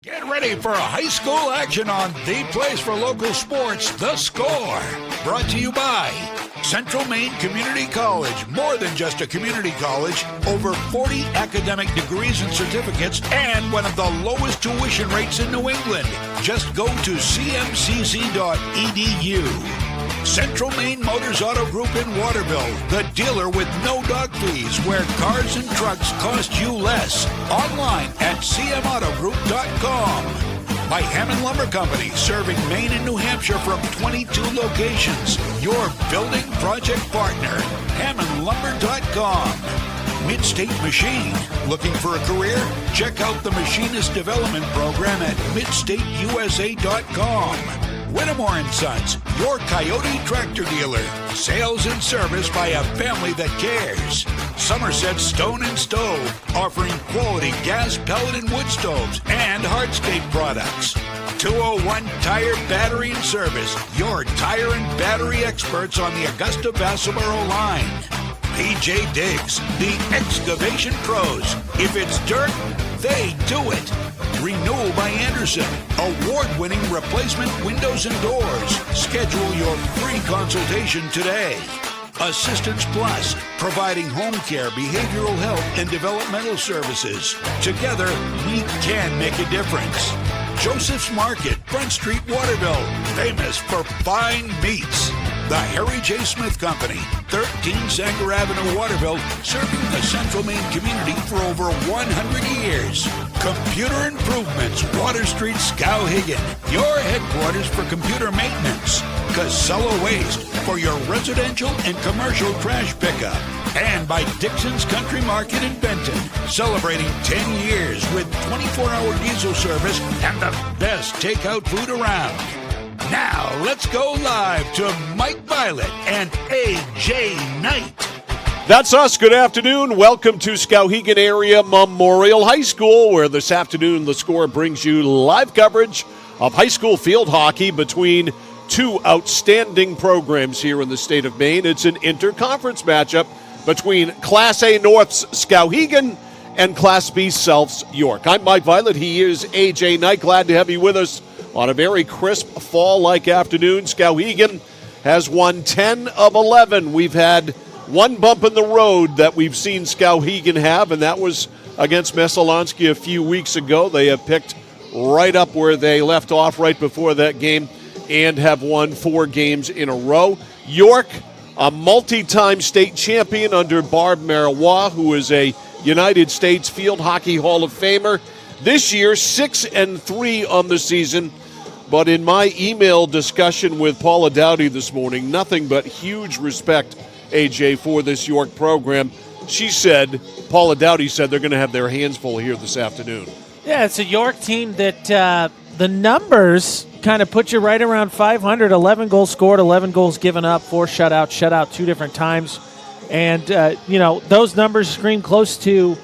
Get ready for high school action on the place for local sports, The Score. Brought to you by Central Maine Community College. More than just a community college, over 40 academic degrees and certificates, and one of the lowest tuition rates in New England. Just go to cmcc.edu. Central Maine Motors Auto Group in Waterville, the dealer with no dog fees, where cars and trucks cost you less. Online at cmautogroup.com. By Hammond Lumber Company, serving Maine and New Hampshire from 22 locations. Your building project partner, hammondlumber.com. Midstate Machine. Looking for a career? Check out the Machinist Development Program at midstateusa.com. Whittemore & Sons, your Coyote tractor dealer. Sales and service by a family that cares. Somerset Stone & Stove, offering quality gas, pellet, and wood stoves and hardscape products. 201 Tire, Battery, and Service, your tire and battery experts on the Augusta Vassalboro line. PJ Diggs, the excavation pros. If it's dirt, they do it. Renewal by Anderson, award-winning replacement windows and doors. Schedule your free consultation today. Assistance Plus, providing home care, behavioral health, and developmental services. Together, we can make a difference. Joseph's Market, Front Street, Waterville, famous for fine meats. The Harry J. Smith Company, 13 Sanger Avenue, Waterville, serving the Central Maine community for over 100 years. Computer Improvements, Water Street, Skowhegan, your headquarters for computer maintenance. Casella Waste, for your residential and commercial trash pickup. And by Dixon's Country Market in Benton, celebrating 10 years with 24-hour diesel service and the best takeout food around. Now, let's go live to Mike Violet and A.J. Knight. That's us. Good afternoon. Welcome to Skowhegan Area Memorial High School, where this afternoon The Score brings you live coverage of high school field hockey between two outstanding programs here in the state of Maine. It's an interconference matchup between Class A North's Skowhegan and Class B South's York. I'm Mike Violet. He is A.J. Knight. Glad to have you with us on a very crisp fall-like afternoon. Skowhegan has won 10 of 11. We've had one bump in the road that we've seen Skowhegan have, and that was against Messalonskee a few weeks ago. They have picked right up where they left off right before that game and have won 4 games in a row. York, a multi-time state champion under Barb Marois, who is a United States Field Hockey Hall of Famer. This year, 6-3 on the season. But in my email discussion with Paula Dowdy this morning, nothing but huge respect, AJ, for this York program. She said, Paula Dowdy said, they're going to have their hands full here this afternoon. Yeah, it's a York team that the numbers kind of put you right around 500. 11 goals scored, 11 goals given up, 4 shutout 2 different times. And, those numbers scream close to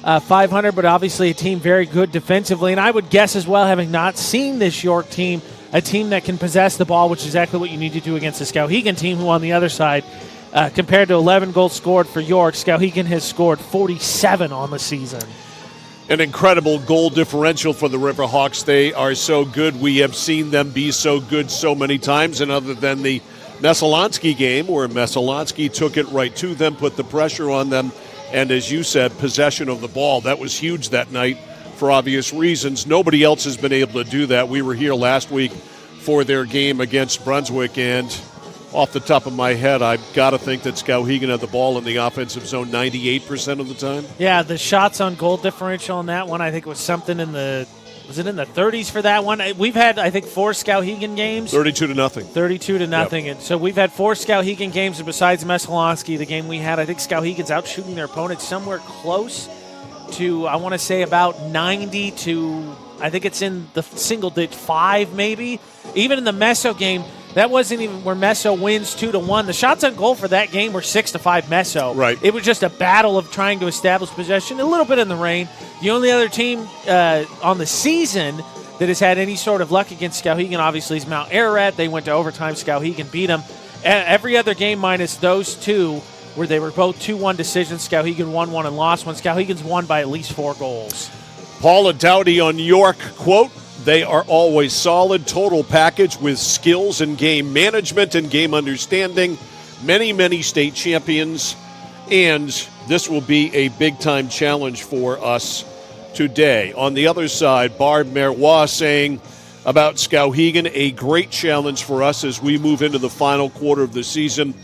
500, but obviously a team very good defensively. And I would guess as well, having not seen this York team, a team that can possess the ball, which is exactly what you need to do against the Skowhegan team, who on the other side, compared to 11 goals scored for York, Skowhegan has scored 47 on the season. An incredible goal differential for the Riverhawks. They are so good. We have seen them be so good so many times, and other than the Messalonskee game, where Messalonskee took it right to them, put the pressure on them, and as you said, possession of the ball. That was huge that night for obvious reasons. Nobody else has been able to do that. We were here last week for their game against Brunswick, and off the top of my head, I've got to think that Skowhegan had the ball in the offensive zone 98% of the time. Yeah, the shots on goal differential on that one, I think, was something in the 30s for that one? We've had, I think, 4 Skowhegan games. 32-0. 32-0. Yep. And so we've had 4 Skowhegan games, and besides Messalonskee, the game we had, I think Skowhegan's out shooting their opponents somewhere close to, I want to say, about 90 to, I think it's in the single digit 5 maybe. Even in the Meso game, that wasn't even where Meso wins 2-1. The shots on goal for that game were 6-5 Meso. Right. It was just a battle of trying to establish possession, a little bit in the rain. The only other team on the season that has had any sort of luck against Skowhegan, obviously, is Mount Ararat. They went to overtime. Skowhegan beat them. Every other game minus those 2, where they were both 2-1 decisions. Skowhegan won 1 and lost 1. Skowhegan's won by at least 4 goals. Paula Dowdy on York, quote, "They are always solid, total package with skills and game management and game understanding. Many, many state champions, and this will be a big-time challenge for us today." On the other side, Barb Marois saying about Skowhegan, "A great challenge for us as we move into the final quarter of the season.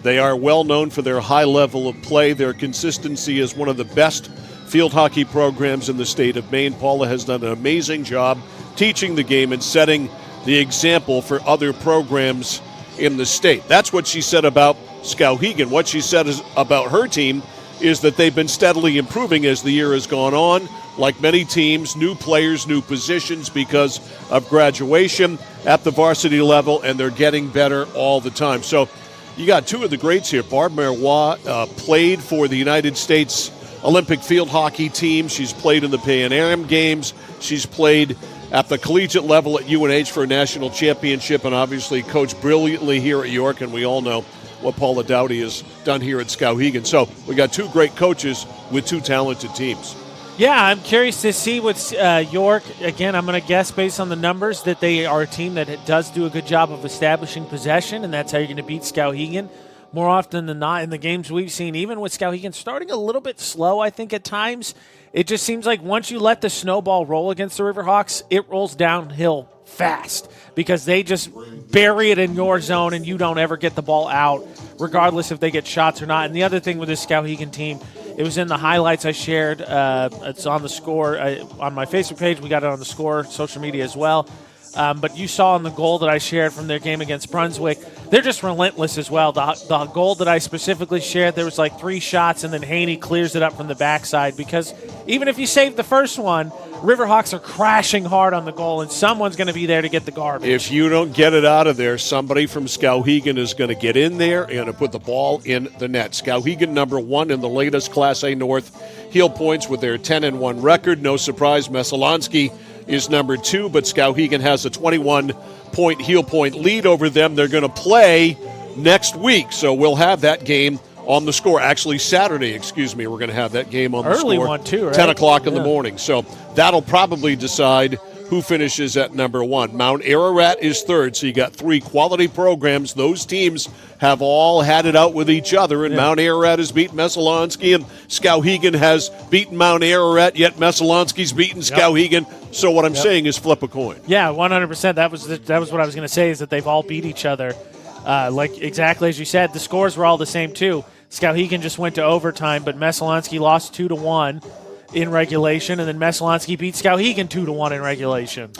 They are well known for their high level of play. Their consistency is one of the best field hockey programs in the state of Maine. Paula has done an amazing job teaching the game and setting the example for other programs in the state." That's what she said about Skowhegan. What she said about her team is that they've been steadily improving as the year has gone on. Like many teams, new players, new positions because of graduation at the varsity level, and they're getting better all the time. So you got two of the greats here. Barb Marois played for the United States Olympic field hockey team. She's played in the Pan Am Games. She's played at the collegiate level at UNH for a national championship, and obviously coached brilliantly here at York, and we all know what Paula Dowdy has done here at Skowhegan. So we got two great coaches with two talented teams. Yeah, I'm curious to see what's York. Again, I'm going to guess based on the numbers that they are a team that does do a good job of establishing possession, and that's how you're going to beat Skowhegan. More often than not in the games we've seen, even with Skowhegan starting a little bit slow, I think at times, it just seems like once you let the snowball roll against the Riverhawks, it rolls downhill fast because they just bury it in your zone and you don't ever get the ball out, regardless if they get shots or not. And the other thing with this Skowhegan team, it was in the highlights I shared. It's on the score on my Facebook page. We got it on the score social media as well. But you saw in the goal that I shared from their game against Brunswick, they're just relentless as well. The goal that I specifically shared, there was like 3 shots, and then Haney clears it up from the backside because even if you save the first one, Riverhawks are crashing hard on the goal, and someone's going to be there to get the garbage. If you don't get it out of there, somebody from Skowhegan is going to get in there and put the ball in the net. Skowhegan number 1 in the latest Class A North heel points with their 10-1 record. No surprise, Mesalonsky is number 2, but Skowhegan has a 21-point heel point lead over them. They're going to play next week, so we'll have that game on the score. Actually, Saturday, we're going to have that game on the score. Early one, too, right? 10 o'clock in the morning. So that'll probably decide who finishes at number 1. Mount Ararat is 3rd, so you got 3 quality programs. Those teams have all had it out with each other, and Mount Ararat has beaten Mesalonsky, and Skowhegan has beaten Mount Ararat, yet Mesalonsky's beaten Skowhegan. So what I'm saying is flip a coin. Yeah, 100%. That was what I was going to say, is that they've all beat each other. Like exactly as you said, the scores were all the same too. Skowhegan just went to overtime, but Mesalonsky lost 2-1 in regulation, and then Mesalonsky beat Skowhegan 2-1 in regulation.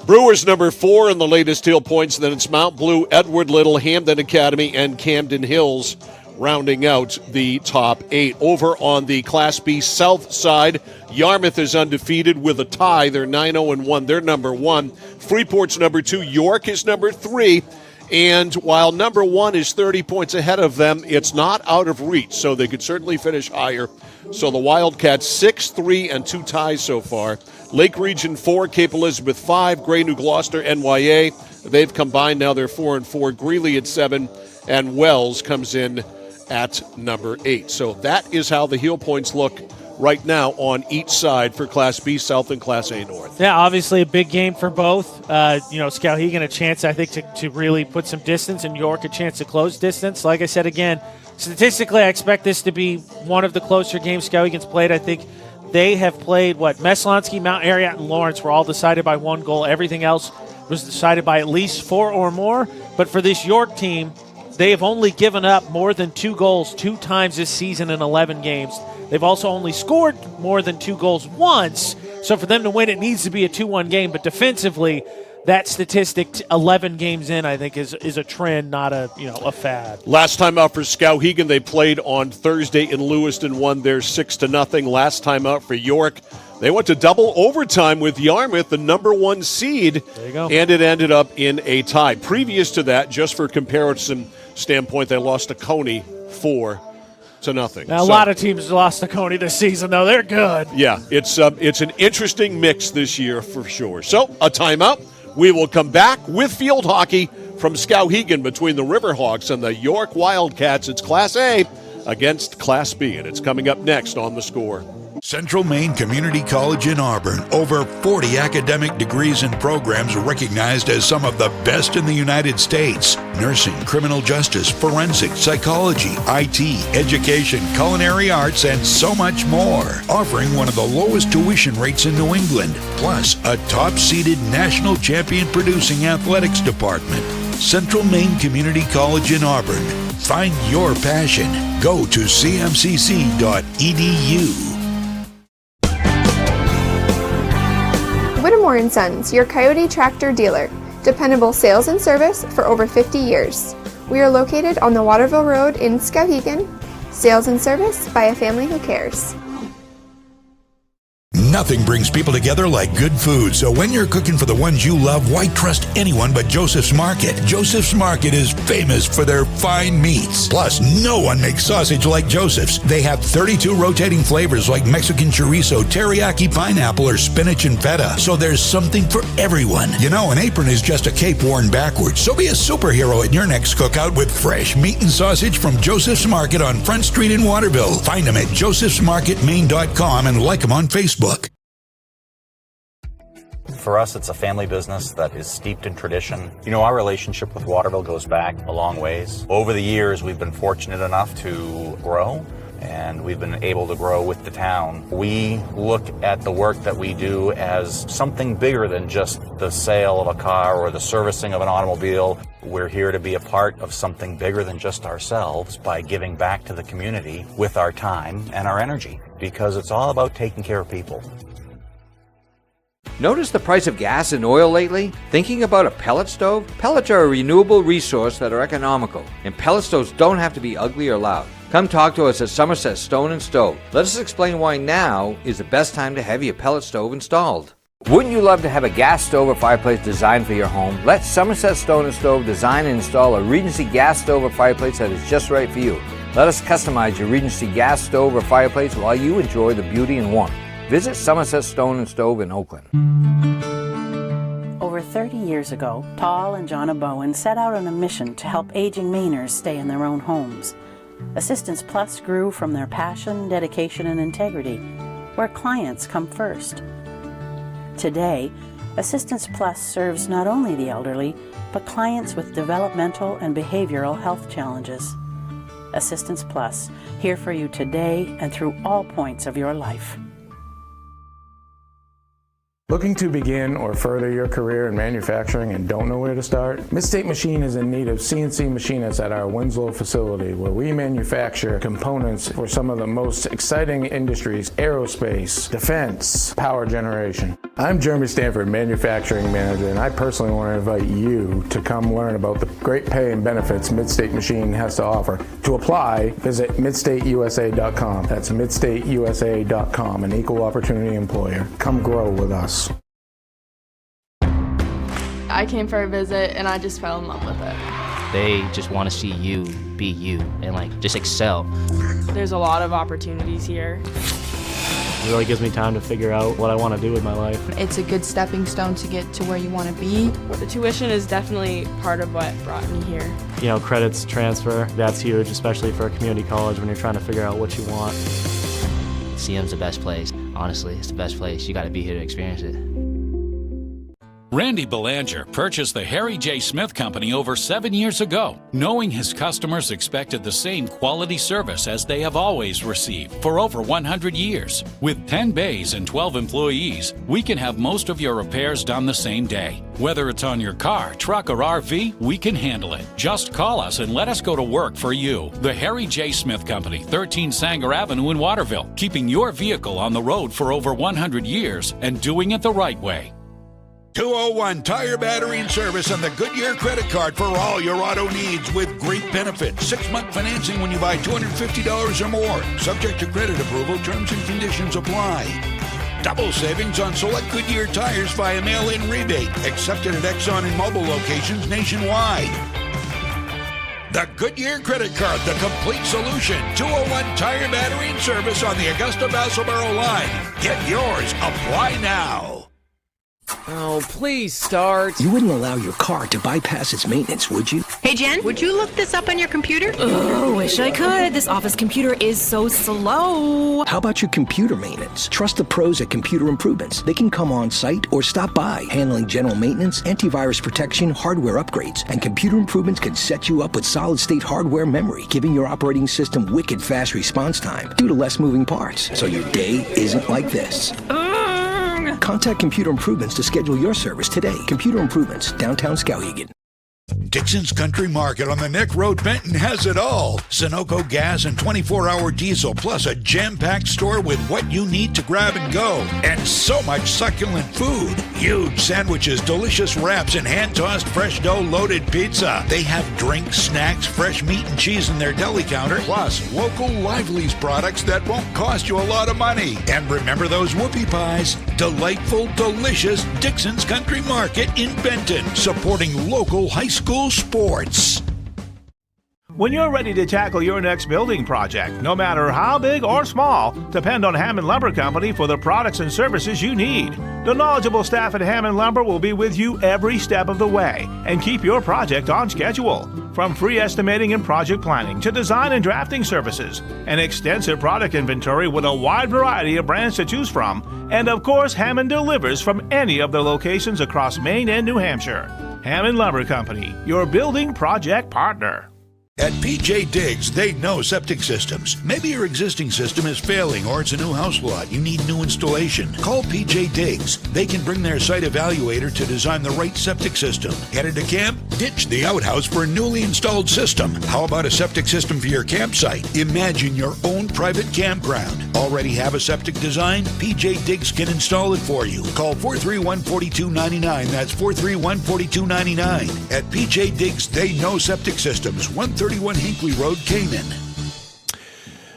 Brewers number 4 in the latest hill points. Then it's Mount Blue, Edward Little, Hamden Academy, and Camden Hills rounding out the top 8. Over on the Class B South side, Yarmouth is undefeated with a tie. They're 9-0-1. They're number 1. Freeport's number 2. York is number 3. And while number 1 is 30 points ahead of them, it's not out of reach, so they could certainly finish higher. So the Wildcats 6-3 and 2 ties so far. Lake Region 4, Cape Elizabeth 5, Grey New Gloucester, NYA. They've combined now. They're 4-4. Greeley at 7, and Wells comes in at number 8. So that is how the heel points look right now on each side for Class B South and Class A North. Yeah, obviously a big game for both. Skowhegan a chance, I think, to really put some distance, and York a chance to close distance. Like I said, again, statistically, I expect this to be one of the closer games Skowhegan's played. I think they have played, Mesalonsky, Mount Ararat, and Lawrence were all decided by 1 goal. Everything else was decided by at least 4 or more. But for this York team, they have only given up more than 2 goals 2 times this season in 11 games. They've also only scored more than 2 goals once. So for them to win, it needs to be a 2-1 game. But defensively, that statistic 11 games in, I think, is a trend, not a fad. Last time out for Skowhegan, they played on Thursday in Lewiston, won there 6-0. Last time out for York, they went to double overtime with Yarmouth, the number 1 seed. There you go. And it ended up in a tie. Previous to that, just for comparison standpoint, they lost to Coney 4-0. Now, a lot of teams lost to Coney this season, though. They're good. Yeah, it's an interesting mix this year for sure. So, a timeout. We will come back with field hockey from Skowhegan between the Riverhawks and the York Wildcats. It's Class A against Class B, and it's coming up next on The Score. Central Maine Community College in Auburn. Over 40 academic degrees and programs recognized as some of the best in the United States. Nursing, criminal justice, forensics, psychology, IT, education, culinary arts, and so much more. Offering one of the lowest tuition rates in New England. Plus, a top-seeded national champion producing athletics department. Central Maine Community College in Auburn. Find your passion. Go to cmcc.edu. Whittemore & Sons, your Coyote tractor dealer. Dependable sales and service for over 50 years. We are located on the Waterville Road in Skowhegan. Sales and service by a family who cares. Nothing brings people together like good food. So when you're cooking for the ones you love, why trust anyone but Joseph's Market? Joseph's Market is famous for their fine meats. Plus, no one makes sausage like Joseph's. They have 32 rotating flavors like Mexican chorizo, teriyaki pineapple, or spinach and feta. So there's something for everyone. You know, an apron is just a cape worn backwards. So be a superhero at your next cookout with fresh meat and sausage from Joseph's Market on Front Street in Waterville. Find them at josephsmarketmaine.com and like them on Facebook. For us, it's a family business that is steeped in tradition. You know, our relationship with Waterville goes back a long ways. Over the years, we've been fortunate enough to grow, and we've been able to grow with the town. We look at the work that we do as something bigger than just the sale of a car or the servicing of an automobile. We're here to be a part of something bigger than just ourselves by giving back to the community with our time and our energy, because it's all about taking care of people. Notice the price of gas and oil lately? Thinking about a pellet stove? Pellets are a renewable resource that are economical, and pellet stoves don't have to be ugly or loud. Come talk to us at Somerset Stone & Stove. Let us explain why now is the best time to have your pellet stove installed. Wouldn't you love to have a gas stove or fireplace designed for your home? Let Somerset Stone & Stove design and install a Regency gas stove or fireplace that is just right for you. Let us customize your Regency gas stove or fireplace while you enjoy the beauty and warmth. Visit Somerset Stone & Stove in Oakland. Over 30 years ago, Paul and Jonna Bowen set out on a mission to help aging Mainers stay in their own homes. Assistance Plus grew from their passion, dedication, and integrity, where clients come first. Today, Assistance Plus serves not only the elderly, but clients with developmental and behavioral health challenges. Assistance Plus, here for you today and through all points of your life. Looking to begin or further your career in manufacturing and don't know where to start? Midstate Machine is in need of CNC machinists at our Winslow facility, where we manufacture components for some of the most exciting industries: aerospace, defense, power generation. I'm Jeremy Stanford, manufacturing manager, and I personally want to invite you to come learn about the great pay and benefits Midstate Machine has to offer. To apply, visit midstateusa.com. That's midstateusa.com, an equal opportunity employer. Come grow with us. I came for a visit and I just fell in love with it. They just want to see you be you and just excel. There's a lot of opportunities here. It really gives me time to figure out what I want to do with my life. It's a good stepping stone to get to where you want to be. The tuition is definitely part of what brought me here. You know, credits transfer, that's huge, especially for a community college when you're trying to figure out what you want. CM's the best place. Honestly, it's the best place. You got to be here to experience it. Randy Belanger purchased the Harry J. Smith Company over 7 years ago, knowing his customers expected the same quality service as they have always received for over 100 years. With 10 bays and 12 employees, we can have most of your repairs done the same day. Whether it's on your car, truck, or RV, we can handle it. Just call us and let us go to work for you. The Harry J. Smith Company, 13 Sanger Avenue in Waterville, keeping your vehicle on the road for over 100 years and doing it the right way. 201 Tire Battery and Service on the Goodyear credit card for all your auto needs with great benefits. 6-month financing when you buy $250 or more. Subject to credit approval, terms and conditions apply. Double savings on select Goodyear tires via mail-in rebate. Accepted at Exxon and Mobil locations nationwide. The Goodyear credit card, the complete solution. 201 Tire Battery and Service on the Augusta-Vassalboro line. Get yours. Apply now. Oh, please start. You wouldn't allow your car to bypass its maintenance, would you? Hey, Jen, would you look this up on your computer? Oh, wish I could. This office computer is so slow. How about your computer maintenance? Trust the pros at Computer Improvements. They can come on site or stop by, handling general maintenance, antivirus protection, hardware upgrades. And Computer Improvements can set you up with solid-state hardware memory, giving your operating system wicked fast response time due to less moving parts. So your day isn't like this. Contact Computer Improvements to schedule your service today. Computer Improvements, downtown Skowhegan. Dixon's Country Market on the Neck Road, Benton has it all. Sunoco gas and 24-hour diesel, plus a jam-packed store with what you need to grab and go. And so much succulent food. Huge sandwiches, delicious wraps, and hand-tossed fresh dough-loaded pizza. They have drinks, snacks, fresh meat and cheese in their deli counter, plus local Lively's products that won't cost you a lot of money. And remember those whoopie pies? Delightful, delicious Dixon's Country Market in Benton, supporting local high school sports. When you're ready to tackle your next building project, no matter how big or small, depend on Hammond Lumber Company for the products and services you need. The knowledgeable staff at Hammond Lumber will be with you every step of the way and keep your project on schedule. From free estimating and project planning to design and drafting services, an extensive product inventory with a wide variety of brands to choose from, and of course, Hammond delivers from any of their locations across Maine and New Hampshire. Hammond Lumber Company, your building project partner. At PJ Diggs, they know septic systems. Maybe your existing system is failing or it's a new house lot. You need new installation. Call PJ Diggs. They can bring their site evaluator to design the right septic system. Headed to camp? Ditch the outhouse for a newly installed system. How about a septic system for your campsite? Imagine your own private campground. Already have a septic design? PJ Diggs can install it for you. Call 431-4299. That's 431-4299. At PJ Diggs, they know septic systems. 131 Hinkley Road, Canaan.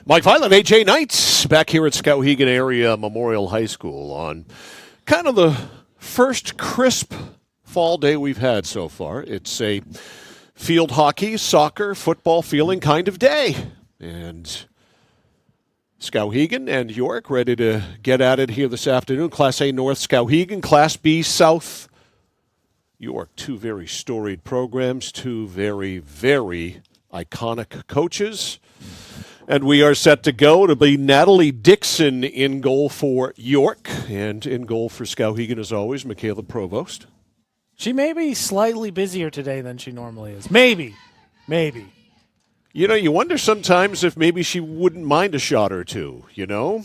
Mike Violet, AJ Knights, back here at Skowhegan Area Memorial High School on kind of the first crisp fall day we've had so far. It's a field hockey, soccer, football feeling kind of day. And Skowhegan and York ready to get at it here this afternoon. Class A North, Skowhegan, Class B South, York. Two very storied programs, two very, very iconic coaches. And we are set to go to be Natalie Dixon in goal for York. And in goal for Skowhegan, as always, Michaela Provost. She may be slightly busier today than she normally is. Maybe. You know, you wonder sometimes if maybe she wouldn't mind a shot or two, you know?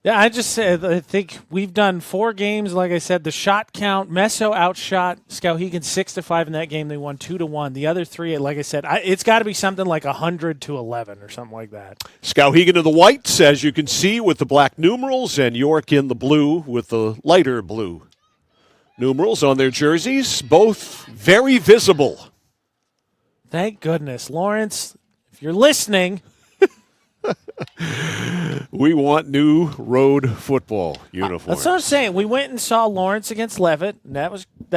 Yeah, I think we've done 4 games. Like I said, the shot count, Meso outshot Skowhegan 6-5 in that game. They won 2-1. The other 3, like I said, it's got to be something like 100-11 or something like that. Skowhegan in the whites, as you can see, with the black numerals, and York in the blue with the lighter blue numerals on their jerseys. Both very visible. Thank goodness. Lawrence, if you're listening, we want new road football uniforms. That's what I'm saying. We went and saw Lawrence against Levitt, and that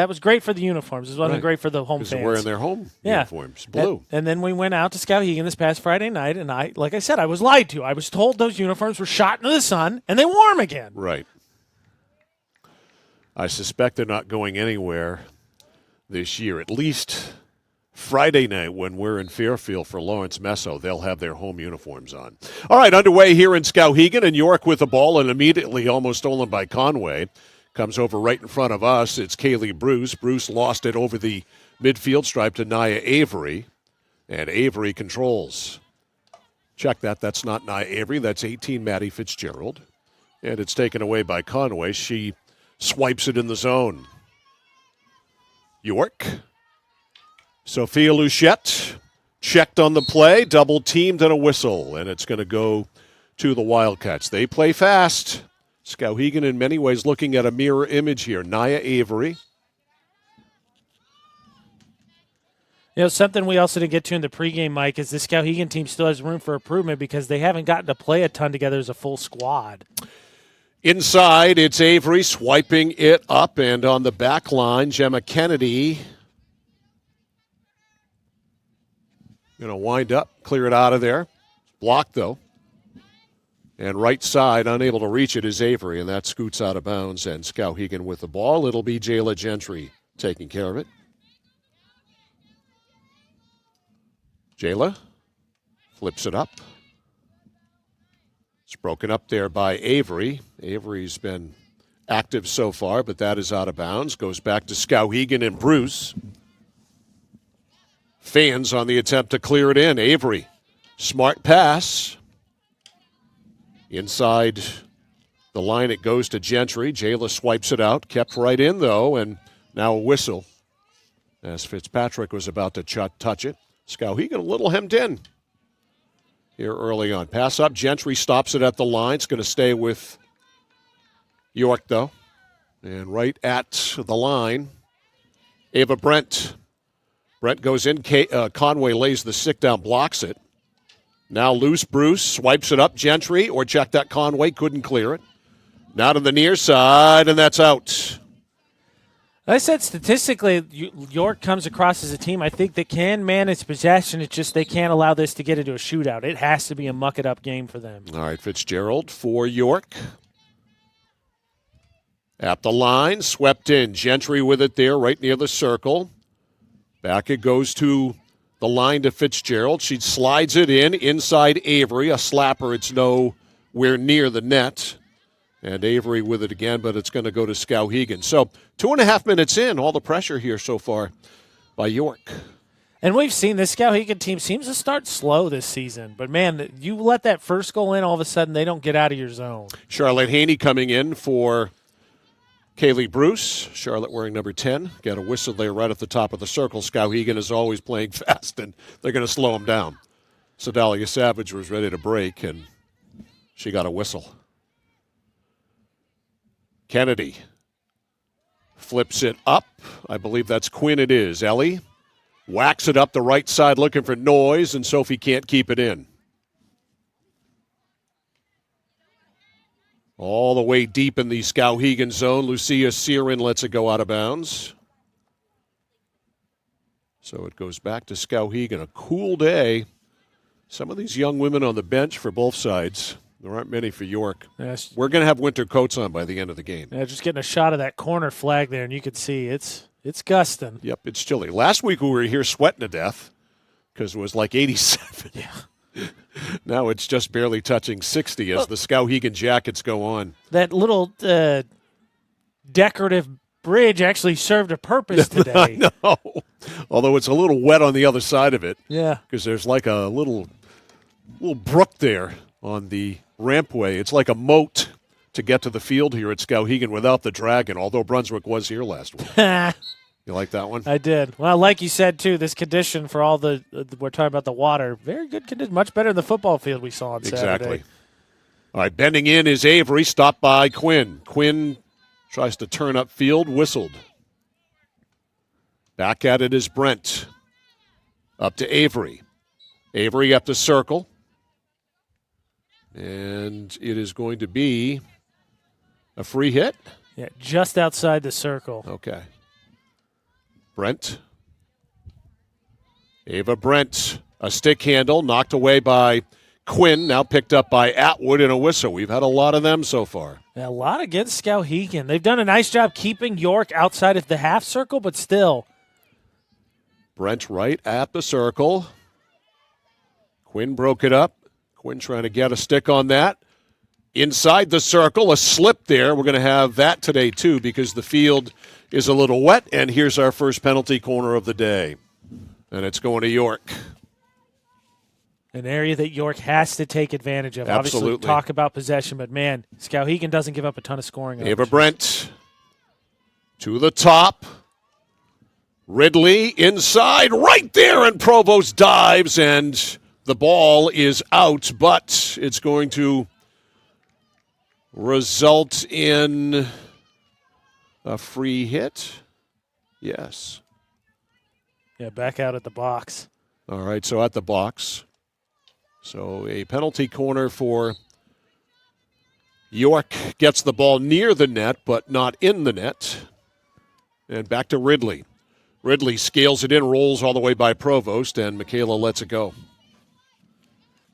was great for the uniforms. It wasn't great for the home fans. They're wearing their home uniforms, blue. And then we went out to Skowhegan this past Friday night, and like I said, I was lied to. I was told those uniforms were shot into the sun, and they wore them again. Right. I suspect they're not going anywhere this year, at least Friday night when we're in Fairfield for Lawrence Meso, they'll have their home uniforms on. All right, underway here in Skowhegan, and York with the ball, and immediately almost stolen by Conway. Comes over right in front of us. It's Kaylee Bruce. Bruce lost it over the midfield stripe to Nia Avery, and Avery controls. Check that. That's not Nia Avery. That's 18 Maddie Fitzgerald. And it's taken away by Conway. She swipes it in the zone. York. Sophia Luchette checked on the play, double teamed and a whistle, and it's going to go to the Wildcats. They play fast. Skowhegan in many ways looking at a mirror image here. Nia Avery. You know, something we also didn't get to in the pregame, Mike, is this Skowhegan team still has room for improvement because they haven't gotten to play a ton together as a full squad. Inside, it's Avery swiping it up, and on the back line, Gemma Kennedy going to wind up, clear it out of there. Blocked, though. And right side, unable to reach it, is Avery, and that scoots out of bounds. And Skowhegan with the ball. It'll be Jayla Gentry taking care of it. Jayla flips it up. It's broken up there by Avery. Avery's been active so far, but that is out of bounds. Goes back to Skowhegan and Bruce. Fans on the attempt to clear it in. Avery, smart pass. Inside the line it goes to Gentry. Jayla swipes it out. Kept right in, though, and now a whistle as Fitzpatrick was about to touch it. Skowhegan a little hemmed in here early on. Pass up. Gentry stops it at the line. It's going to stay with York, though. And right at the line, Ava Brent. Brent goes in. Conway lays the stick down, blocks it. Now loose Bruce, swipes it up. Gentry, or check that Conway, couldn't clear it. Now to the near side, and that's out. I said statistically, York comes across as a team I think that can manage possession. It's just they can't allow this to get into a shootout. It has to be a muck-it-up game for them. All right, Fitzgerald for York. At the line, swept in. Gentry with it there, right near the circle. Back it goes to the line to Fitzgerald. She slides it in, inside Avery. A slapper, it's nowhere near the net. And Avery with it again, but it's going to go to Skowhegan. So 2.5 minutes in, all the pressure here so far by York. And we've seen this Skowhegan team seems to start slow this season. But, man, you let that first goal in, all of a sudden they don't get out of your zone. Charlotte Haney coming in for Kaylee Bruce. Charlotte wearing number 10. Got a whistle there right at the top of the circle. Skowhegan is always playing fast, and they're going to slow him down. Sedalia Savage was ready to break, and she got a whistle. Kennedy flips it up. I believe that's Quinn it is. Ellie whacks it up the right side looking for noise, and Sophie can't keep it in. All the way deep in the Skowhegan zone, Lucia Searin lets it go out of bounds. So it goes back to Skowhegan. A cool day. Some of these young women on the bench for both sides. There aren't many for York. Yes. We're going to have winter coats on by the end of the game. Yeah, just getting a shot of that corner flag there, and you could see it's gusting. Yep, it's chilly. Last week we were here sweating to death because it was like 87. Yeah. Now it's just barely touching 60 as the Skowhegan jackets go on. That little decorative bridge actually served a purpose today. I know. Although it's a little wet on the other side of it. Yeah. Because there's like a little brook there on the rampway. It's like a moat to get to the field here at Skowhegan without the dragon, although Brunswick was here last week. You like that one? I did. Well, like you said, too, this condition for all we're talking about the water, very good condition, much better than the football field we saw on Saturday. Exactly. All right, bending in is Avery, stopped by Quinn. Quinn tries to turn up field, whistled. Back at it is Brent. Up to Avery. Avery up the circle. And it is going to be a free hit? Yeah, just outside the circle. Okay. Brent. Ava Brent, a stick handle, knocked away by Quinn, now picked up by Atwood in a whistle. We've had a lot of them so far. Yeah, a lot against Skowhegan. They've done a nice job keeping York outside of the half circle, but still. Brent right at the circle. Quinn broke it up. Quinn trying to get a stick on that. Inside the circle, a slip there. We're going to have that today, too, because the field is a little wet. And here's our first penalty corner of the day. And it's going to York. An area that York has to take advantage of. Absolutely. Obviously, talk about possession, but, man, Skowhegan doesn't give up a ton of scoring. Ava Brent to the top. Ridley inside, right there, and Provost dives, and the ball is out, but it's going to result in a free hit. Yes. Yeah, back out at the box. All right, so at the box. So a penalty corner for York. Gets the ball near the net, but not in the net. And back to Ridley. Ridley scales it in, rolls all the way by Provost, and Michaela lets it go.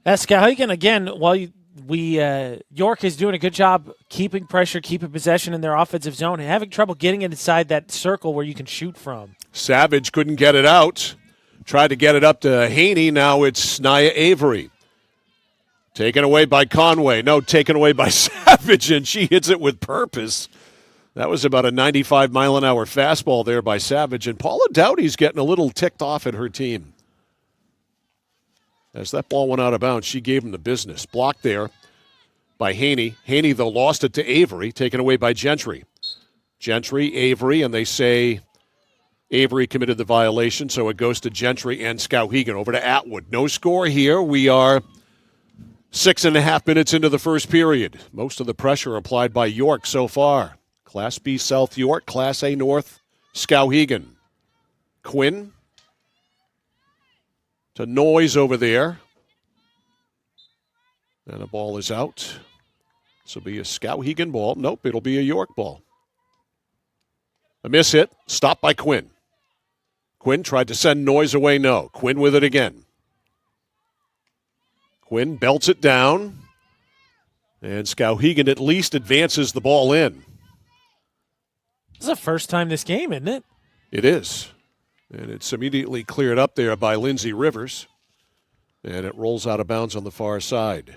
Skowhegan, again, while York is doing a good job keeping pressure, keeping possession in their offensive zone, and having trouble getting it inside that circle where you can shoot from. Savage couldn't get it out. Tried to get it up to Haney. Now it's Nia Avery. Taken away by Conway. No, taken away by Savage, and she hits it with purpose. That was about a 95-mile-an-hour fastball there by Savage, and Paula Dowdy's getting a little ticked off at her team. As that ball went out of bounds, she gave him the business. Blocked there by Haney. Haney, though, lost it to Avery, taken away by Gentry. Gentry, Avery, and they say Avery committed the violation, so it goes to Gentry and Skowhegan. Over to Atwood. No score here. We are 6.5 minutes into the first period. Most of the pressure applied by York so far. Class B South York, Class A North Skowhegan. Quinn to Noyes over there. And the ball is out. This will be a Skowhegan ball. Nope, it'll be a York ball. A miss hit, stopped by Quinn. Quinn tried to send Noyes away, no. Quinn with it again. Quinn belts it down, and Skowhegan at least advances the ball in. This is the first time this game, isn't it? It is. And it's immediately cleared up there by Lindsay Rivers, and it rolls out of bounds on the far side.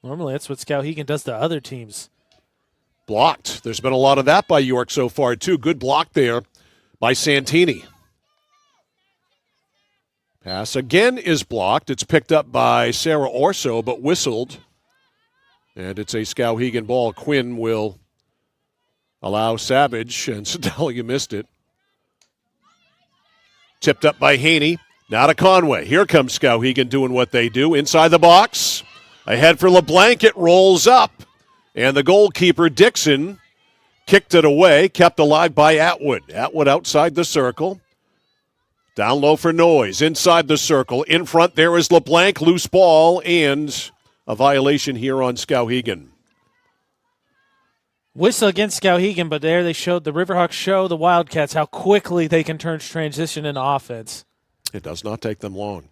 Normally that's what Skowhegan does to other teams. Blocked. There's been a lot of that by York so far, too. Good block there by Santini. Pass again is blocked. It's picked up by Sarah Orso, but whistled. And it's a Skowhegan ball. Quinn will allow Savage, and Sedalia missed it. Tipped up by Haney. Now to Conway. Here comes Skowhegan doing what they do. Inside the box. Ahead for LeBlanc. It rolls up. And the goalkeeper, Dixon, kicked it away. Kept alive by Atwood. Atwood outside the circle. Down low for Noyes. Inside the circle. In front there is LeBlanc. Loose ball and a violation here on Skowhegan. Whistle against Skowhegan, but there they showed the Riverhawks show the Wildcats how quickly they can turn transition into offense. It does not take them long.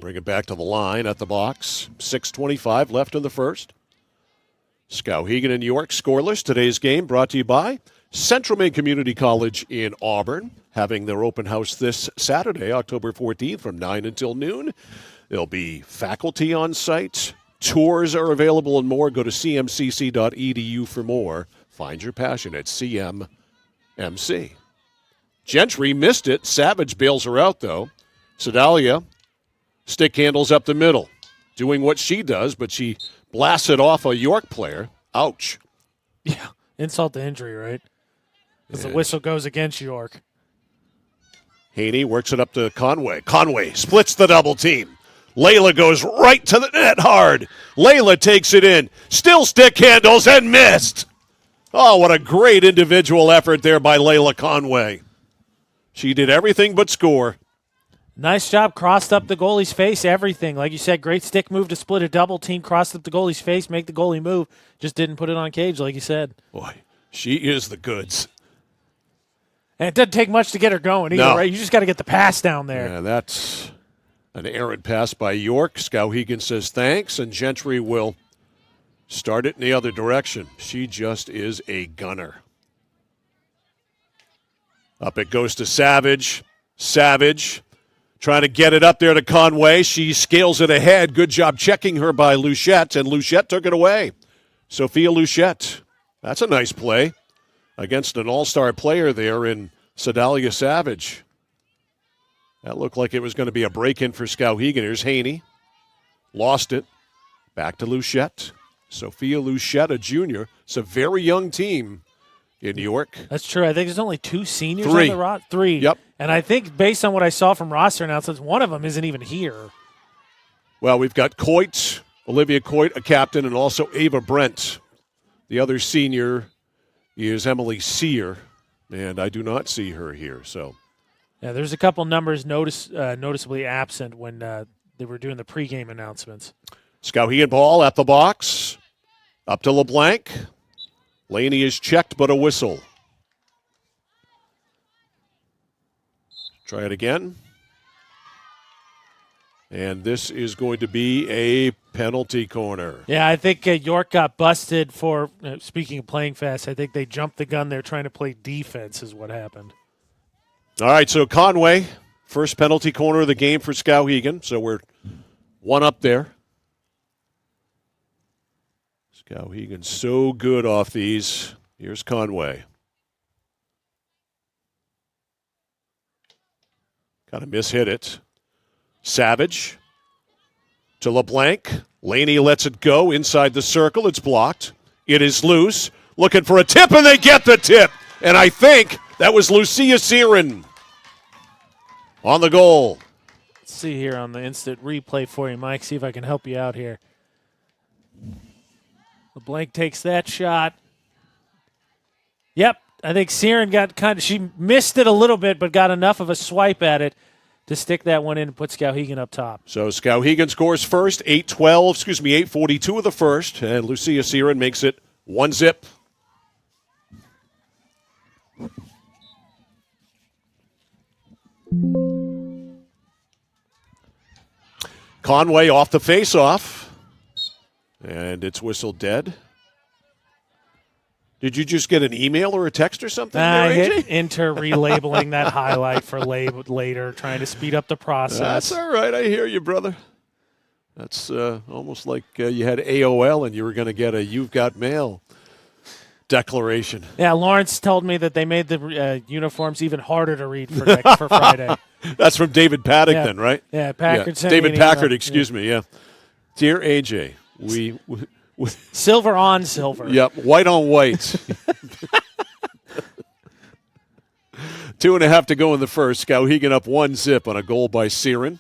Bring it back to the line at the box. 6:25 left in the first. Skowhegan and York scoreless. Today's game brought to you by Central Maine Community College in Auburn, having their open house this Saturday, October 14th from 9 until noon. There'll be faculty on site. Tours are available and more. Go to cmcc.edu for more. Find your passion at CMMC. Gentry missed it. Savage bails her out, though. Sedalia stick handles up the middle, doing what she does, but she blasts it off a York player. Ouch. Yeah, insult to injury, right? Because the whistle goes against York. Haney works it up to Conway. Conway splits the double team. Layla goes right to the net hard. Layla takes it in. Still stick handles and missed. Oh, what a great individual effort there by Layla Conway. She did everything but score. Nice job. Crossed up the goalie's face, everything. Like you said, great stick move to split a double team. Crossed up the goalie's face, make the goalie move. Just didn't put it on cage, like you said. Boy, she is the goods. And it doesn't take much to get her going either, right? You just got to get the pass down there. Yeah, that's an errant pass by York. Skowhegan says thanks, and Gentry will start it in the other direction. She just is a gunner. Up it goes to Savage. Savage trying to get it up there to Conway. She scales it ahead. Good job checking her by Luchette, and Luchette took it away. Sophia Luchette. That's a nice play against an all-star player there in Sedalia Savage. That looked like it was going to be a break-in for Skowhegan. Here's Haney. Lost it. Back to Luchette. Sophia Luchette, a junior. It's a very young team in New York. That's true. I think there's only 2 seniors Three. on the roster. 3. Yep. And I think based on what I saw from roster announcements, one of them isn't even here. Well, we've got Coit, Olivia Coit, a captain, and also Ava Brent. The other senior is Emily Sear, and I do not see her here. So, yeah, there's a couple numbers noticeably absent when they were doing the pregame announcements. Skowhegan ball at the box. Up to LeBlanc. Laney is checked, but a whistle. Try it again. And this is going to be a penalty corner. Yeah, I think York got busted for, speaking of playing fast, I think they jumped the gun there trying to play defense is what happened. All right, so Conway, first penalty corner of the game for Skowhegan. So we're one up there. Skowhegan so good off these. Here's Conway. Kind of mishit it. Savage to LeBlanc. Laney lets it go inside the circle. It's blocked. It is loose. Looking for a tip, and they get the tip. And I think that was Lucia Searin on the goal. Let's see here on the instant replay for you, Mike. See if I can help you out here. LeBlanc takes that shot. Yep, I think Searin got she missed it a little bit, but got enough of a swipe at it to stick that one in and put Skowhegan up top. So Skowhegan scores first, 8:42 of the first, and Lucia Searin makes it 1-0. Conway off the face-off, and it's whistled dead. Did you just get an email or a text or something? I hit enter relabeling that highlight for later, trying to speed up the process. That's all right. I hear you, brother. That's almost like you had AOL and you were going to get a "You've Got Mail" declaration. Yeah, Lawrence told me that they made the uniforms even harder to read for Friday. That's from David Packard, right? Yeah, Packard sent David me an Packard, email. excuse me, yeah. Dear AJ, we silver on silver. Yep, white on white. 2.5 to go in the first. Skowhegan up 1-0 on a goal by Searin.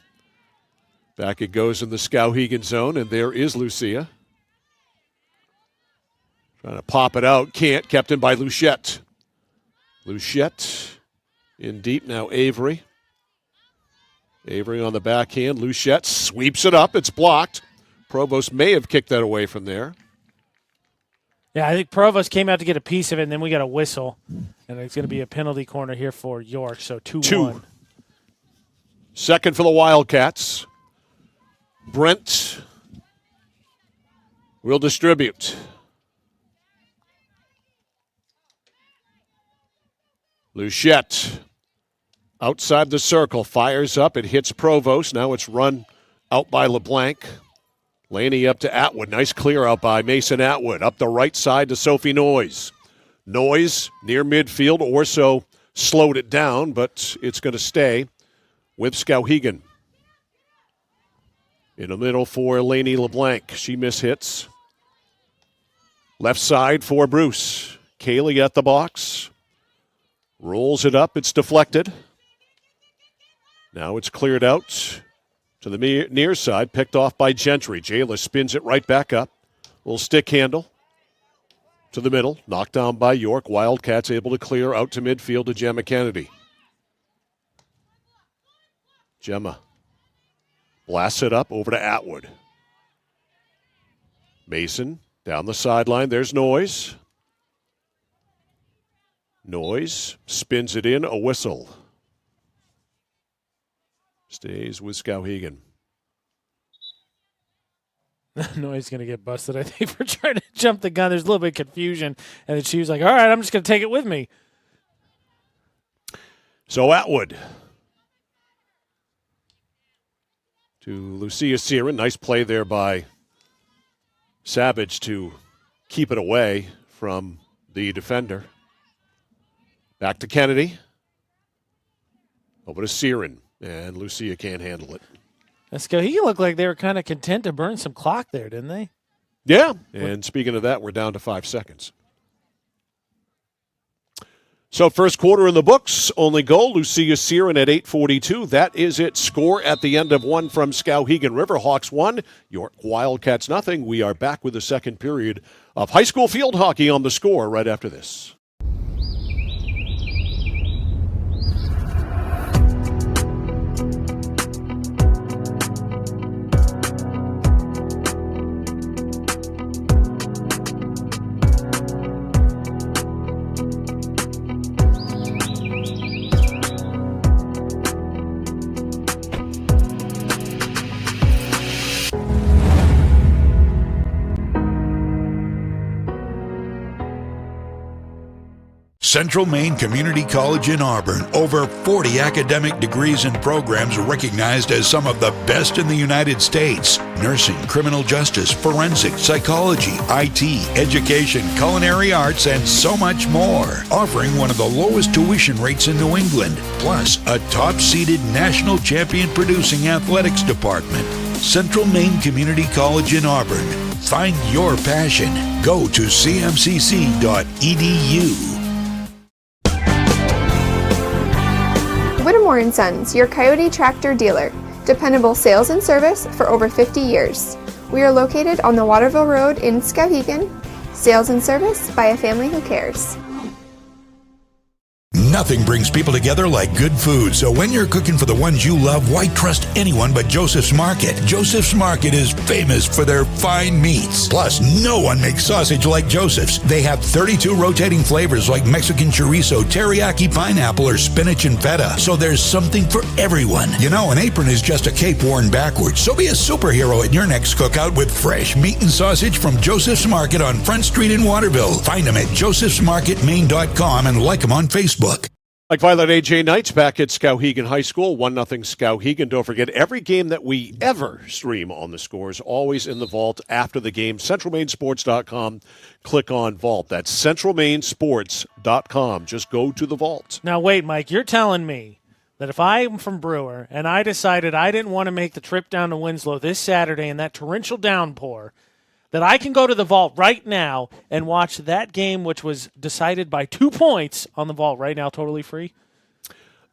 Back it goes in the Skowhegan zone, and there is Lucia. Trying to pop it out. Can't. Kept in by Luchette. Luchette in deep now. Avery. Avery on the backhand. Luchette sweeps it up. It's blocked. Provost may have kicked that away from there. Yeah, I think Provost came out to get a piece of it, and then we got a whistle. And it's going to be a penalty corner here for York, so 2-1. Second for the Wildcats. Brent will distribute. Luchette outside the circle, fires up. It hits Provost. Now it's run out by LeBlanc. Laney up to Atwood. Nice clear out by Mason Atwood. Up the right side to Sophie Noyes. Noyes near midfield. Orso slowed it down, but it's going to stay with Skowhegan. In the middle for Laney LeBlanc. She mishits. Left side for Bruce. Kaylee at the box. Rolls it up. It's deflected. Now it's cleared out to the near side, picked off by Gentry. Jayla spins it right back up. Little stick handle to the middle. Knocked down by York. Wildcats able to clear out to midfield to Gemma Kennedy. Gemma blasts it up over to Atwood. Mason down the sideline. There's Noyes. Noyes spins it in. A whistle. Stays with Skowhegan. Noyes going to get busted, I think, for trying to jump the gun. There's a little bit of confusion. And then she was like, all right, I'm just going to take it with me. So Atwood to Lucia Searin. Nice play there by Savage to keep it away from the defender. Back to Kennedy. Over to Searin. And Lucia can't handle it. Let's go. He looked like they were kind of content to burn some clock there, didn't they? Yeah. And speaking of that, we're down to 5 seconds. So first quarter in the books. Only goal, Lucia Searin at 8:42. That is it. Score at the end of one from Skowhegan. Riverhawks 1, York Wildcats nothing. We are back with the second period of high school field hockey on The Score right after this. Central Maine Community College in Auburn. Over 40 academic degrees and programs recognized as some of the best in the United States. Nursing, criminal justice, forensic, psychology, IT, education, culinary arts, and so much more. Offering one of the lowest tuition rates in New England. Plus, a top-seeded national champion producing athletics department. Central Maine Community College in Auburn. Find your passion. Go to cmcc.edu. Whittemore & Sons, your Coyote tractor dealer. Dependable sales and service for over 50 years. We are located on the Waterville Road in Skowhegan. Sales and service by a family who cares. Nothing brings people together like good food, so when you're cooking for the ones you love, why trust anyone but Joseph's Market? Joseph's Market is famous for their fine meats. Plus, no one makes sausage like Joseph's. They have 32 rotating flavors like Mexican chorizo, teriyaki pineapple, or spinach and feta, so there's something for everyone. You know, an apron is just a cape worn backwards, so be a superhero at your next cookout with fresh meat and sausage from Joseph's Market on Front Street in Waterville. Find them at josephsmarketmaine.com and like them on Facebook. Like Violet AJ Knights back at Skowhegan High School, 1-0 Skowhegan. Don't forget, every game that we ever stream on the Score is always in the vault after the game. CentralMaineSports.com. Click on Vault. That's CentralMaineSports.com. Just go to the vault. Now, wait, Mike, you're telling me that if I'm from Brewer and I decided I didn't want to make the trip down to Winslow this Saturday in that torrential downpour, that I can go to the vault right now and watch that game, which was decided by 2 points on the vault right now, totally free?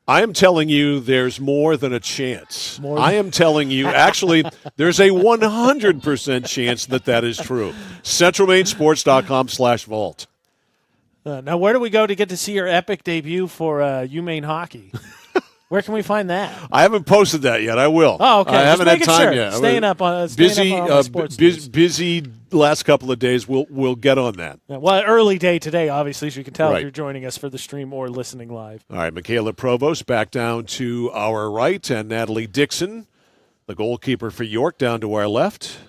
I am telling you there's more than a chance. I am telling you, actually, there's a 100% chance that is true. CentralMaineSports.com/vault. Now, where do we go to get to see your epic debut for UMaine hockey? Where can we find that? I haven't posted that yet. I will. Oh, okay. I haven't had time sure. yet. Staying up on sports busy last couple of days. We'll get on that. Yeah, well, early day today, obviously, as you can tell Right. if you're joining us for the stream or listening live. All right, Michaela Provost back down to our right, and Natalie Dixon, the goalkeeper for York, down to our left.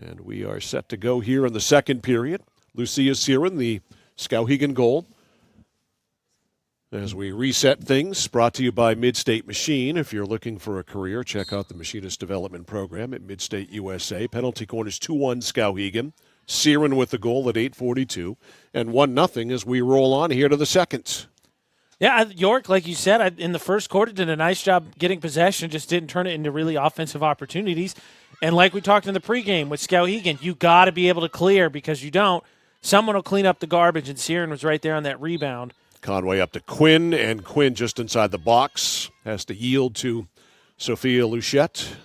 And we are set to go here in the second period. Lucia Siren, the Skowhegan goal. As we reset things, brought to you by Midstate Machine. If you're looking for a career, check out the Machinist Development Program at Midstate USA. Penalty corners 2-1 Skowhegan. Siren with the goal at 8:42. And 1-0 as we roll on here to the second. Yeah, York, like you said, in the first quarter did a nice job getting possession, just didn't turn it into really offensive opportunities. And like we talked in the pregame with Skowhegan, you got to be able to clear, because you don't, someone will clean up the garbage, and Siren was right there on that rebound. Conway up to Quinn, and Quinn just inside the box. Has to yield to Sophia Luchette.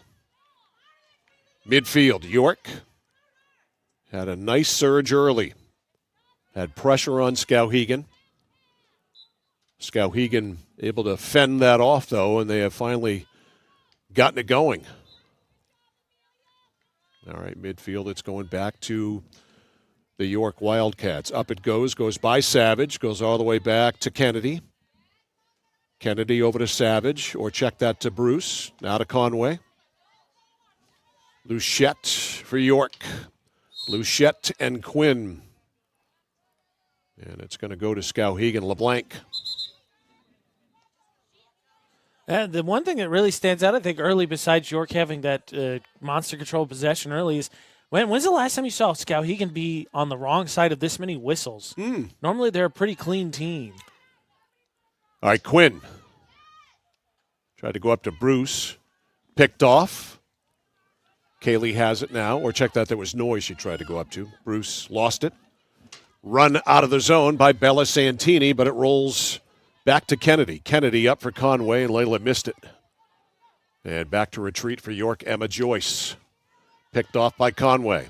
Midfield, York. Had a nice surge early. Had pressure on Skowhegan. Skowhegan able to fend that off, though, and they have finally gotten it going. All right, midfield, it's going back to the York Wildcats. Up it goes by Savage, goes all the way back to Kennedy. Kennedy over to Savage, or check that to Bruce. Now to Conway. Luchette for York. Luchette and Quinn. And it's going to go to Skowhegan. LeBlanc. The one thing that really stands out, I think, early, besides York having that monster control possession early, is when's the last time you saw Skowhegan be on the wrong side of this many whistles? Normally they're a pretty clean team. All right, Quinn. Tried to go up to Bruce. Picked off. Kaylee has it now. Or check that, there was noise she tried to go up to. Bruce lost it. Run out of the zone by Bella Santini, but it rolls back to Kennedy. Kennedy up for Conway, and Layla missed it. And back to retreat for York, Emma Joyce. Picked off by Conway.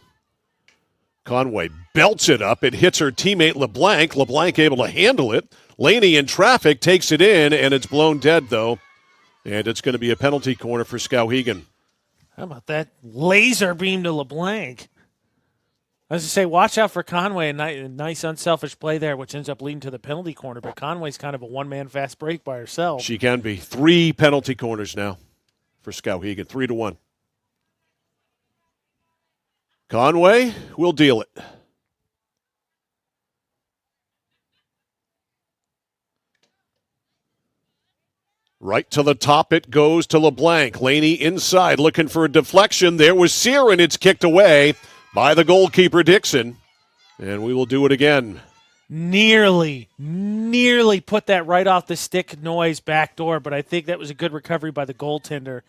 Conway belts it up. It hits her teammate LeBlanc. LeBlanc able to handle it. Laney in traffic takes it in, and it's blown dead, though. And it's going to be a penalty corner for Skowhegan. How about that laser beam to LeBlanc? I was going to say, watch out for Conway. A nice unselfish play there, which ends up leading to the penalty corner. But Conway's kind of a one-man fast break by herself. She can be. 3 penalty corners now for Skowhegan. 3-1. Conway will deal it. Right to the top it goes to LeBlanc. Laney inside looking for a deflection. There was Searin. It's kicked away by the goalkeeper, Dixon. And we will do it again. Nearly put that right off the stick Noise back door, but I think that was a good recovery by the goaltender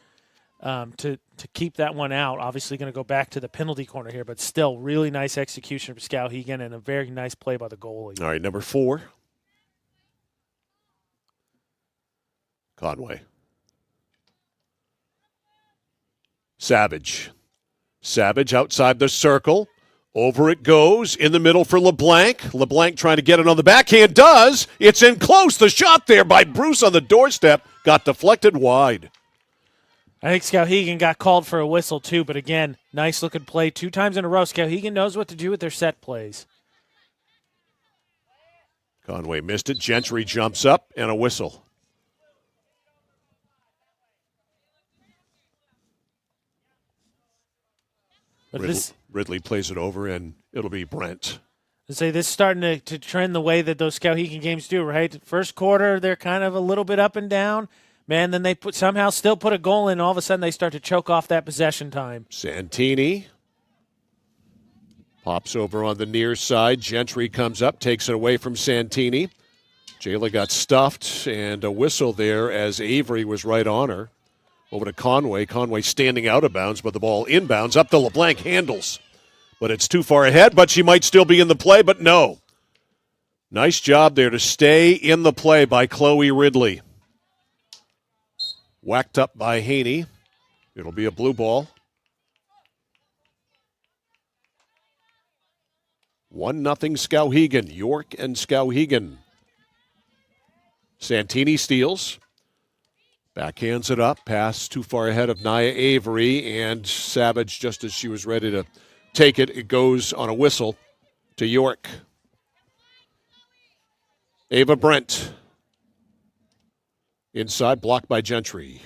to keep that one out. Obviously going to go back to the penalty corner here, but still really nice execution for Skowhegan and a very nice play by the goalie. All right, number 4. Conway. Savage outside the circle. Over it goes. In the middle for LeBlanc. LeBlanc trying to get it on the backhand. Does. It's in close. The shot there by Bruce on the doorstep got deflected wide. I think Skowhegan got called for a whistle too, but again, nice looking play 2 times in a row. Skowhegan knows what to do with their set plays. Conway missed it. Gentry jumps up and a whistle. Ridley plays it over, and it'll be Brent. I say this is starting to trend the way that those Skowhegan games do, right? First quarter, they're kind of a little bit up and down. Man, then they somehow still put a goal in, and all of a sudden they start to choke off that possession time. Santini pops over on the near side. Gentry comes up, takes it away from Santini. Jayla got stuffed, and a whistle there as Avery was right on her. Over to Conway. Conway standing out of bounds, but the ball inbounds. Up to LeBlanc, handles. But it's too far ahead, but she might still be in the play, but no. Nice job there to stay in the play by Chloe Ridley. Whacked up by Haney. It'll be a blue ball. 1-0 Skowhegan. York and Skowhegan. Santini steals. Backhands it up. Pass too far ahead of Nia Avery. And Savage, just as she was ready to take it, it goes on a whistle to York. Ava Brent. Inside, blocked by Gentry.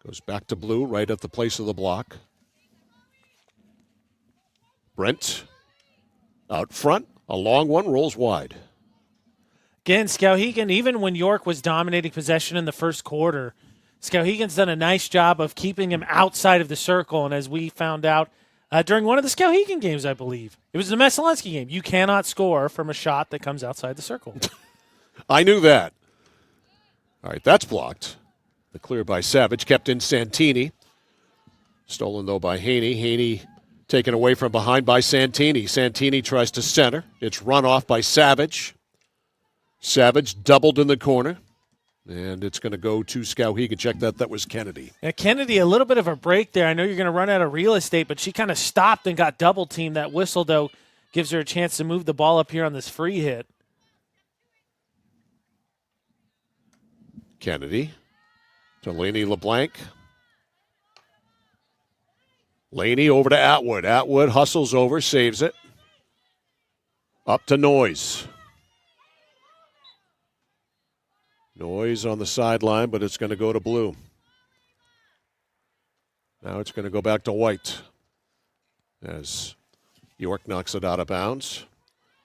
Goes back to blue, right at the place of the block. Brent out front. A long one, rolls wide. Again, Skowhegan, even when York was dominating possession in the first quarter, Skowhegan's done a nice job of keeping him outside of the circle. And as we found out during one of the Skowhegan games, I believe, it was the Messalensky game, you cannot score from a shot that comes outside the circle. I knew that. All right, that's blocked. The clear by Savage, kept in Santini. Stolen, though, by Haney. Haney taken away from behind by Santini. Santini tries to center. It's run off by Savage. Savage doubled in the corner, and it's going to go to Skowhegan. Check that. That was Kennedy. Yeah, Kennedy, a little bit of a break there. I know you're going to run out of real estate, but she kind of stopped and got double teamed. That whistle, though, gives her a chance to move the ball up here on this free hit. Kennedy to Laney LeBlanc. Laney over to Atwood. Atwood hustles over, saves it. Up to Noise. Noise on the sideline, but it's going to go to blue. Now it's going to go back to white as York knocks it out of bounds.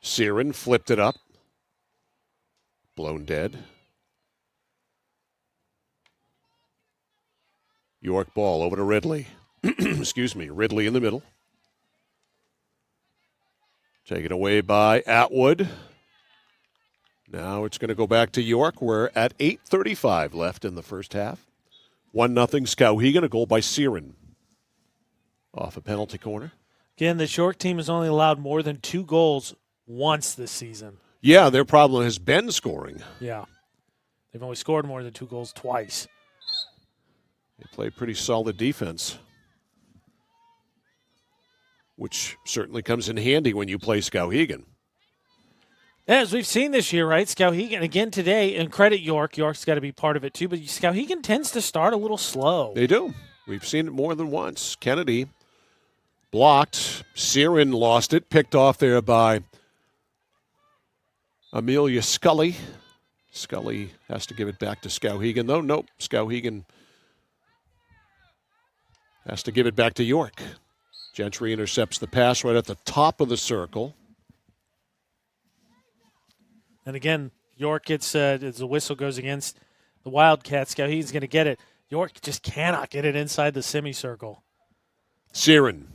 Searin flipped it up. Blown dead. York ball over to Ridley. Excuse me, Ridley in the middle. Taken away by Atwood. Now it's going to go back to York. We're at 8:35 left in the first half. 1-0 Skowhegan, a goal by Searin. Off a penalty corner. Again, the York team has only allowed more than 2 goals once this season. Yeah, their problem has been scoring. Yeah. They've only scored more than 2 goals twice. They play pretty solid defense, which certainly comes in handy when you play Skowhegan. As we've seen this year, right? Skowhegan, again today, and credit York. York's got to be part of it too, but Skowhegan tends to start a little slow. They do. We've seen it more than once. Kennedy blocked. Searin lost it. Picked off there by Amelia Scully. Scully has to give it back to Skowhegan, though. Nope. Skowhegan has to give it back to York. Gentry intercepts the pass right at the top of the circle. And again, York gets, as the whistle goes against the Wildcats, Skowhegan's going to get it. York just cannot get it inside the semicircle. Siren.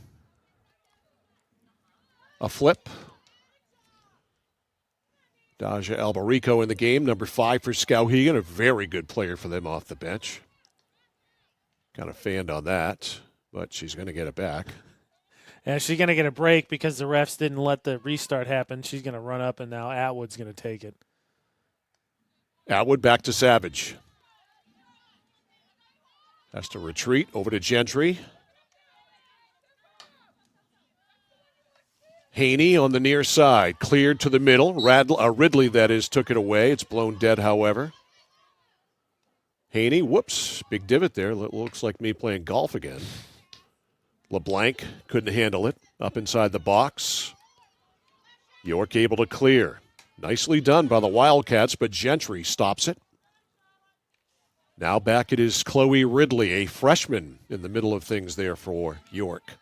A flip. Daja Albarico in the game, number 5 for Skowhegan, a very good player for them off the bench. Kind of fanned on that, but she's going to get it back. And she's going to get a break because the refs didn't let the restart happen. She's going to run up, and now Atwood's going to take it. Atwood back to Savage. Has to retreat over to Gentry. Haney on the near side, cleared to the middle. Ridley, that is, took it away. It's blown dead, however. Haney, whoops, big divot there. Looks like me playing golf again. LeBlanc couldn't handle it. Up inside the box. York able to clear. Nicely done by the Wildcats, but Gentry stops it. Now back it is Chloe Ridley, a freshman in the middle of things there for York.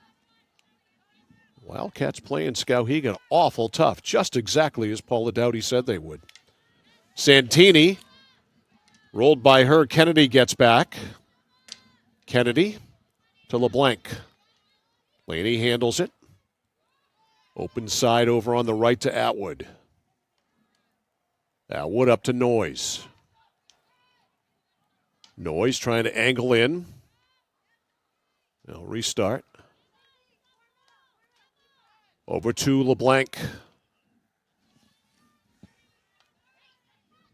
Wildcats playing Skowhegan awful tough, just exactly as Paula Dowdy said they would. Santini, rolled by her. Kennedy gets back. Kennedy to LeBlanc. Laney handles it. Open side over on the right to Atwood. Atwood up to Noyes. Noyes trying to angle in. They'll restart. Over to LeBlanc.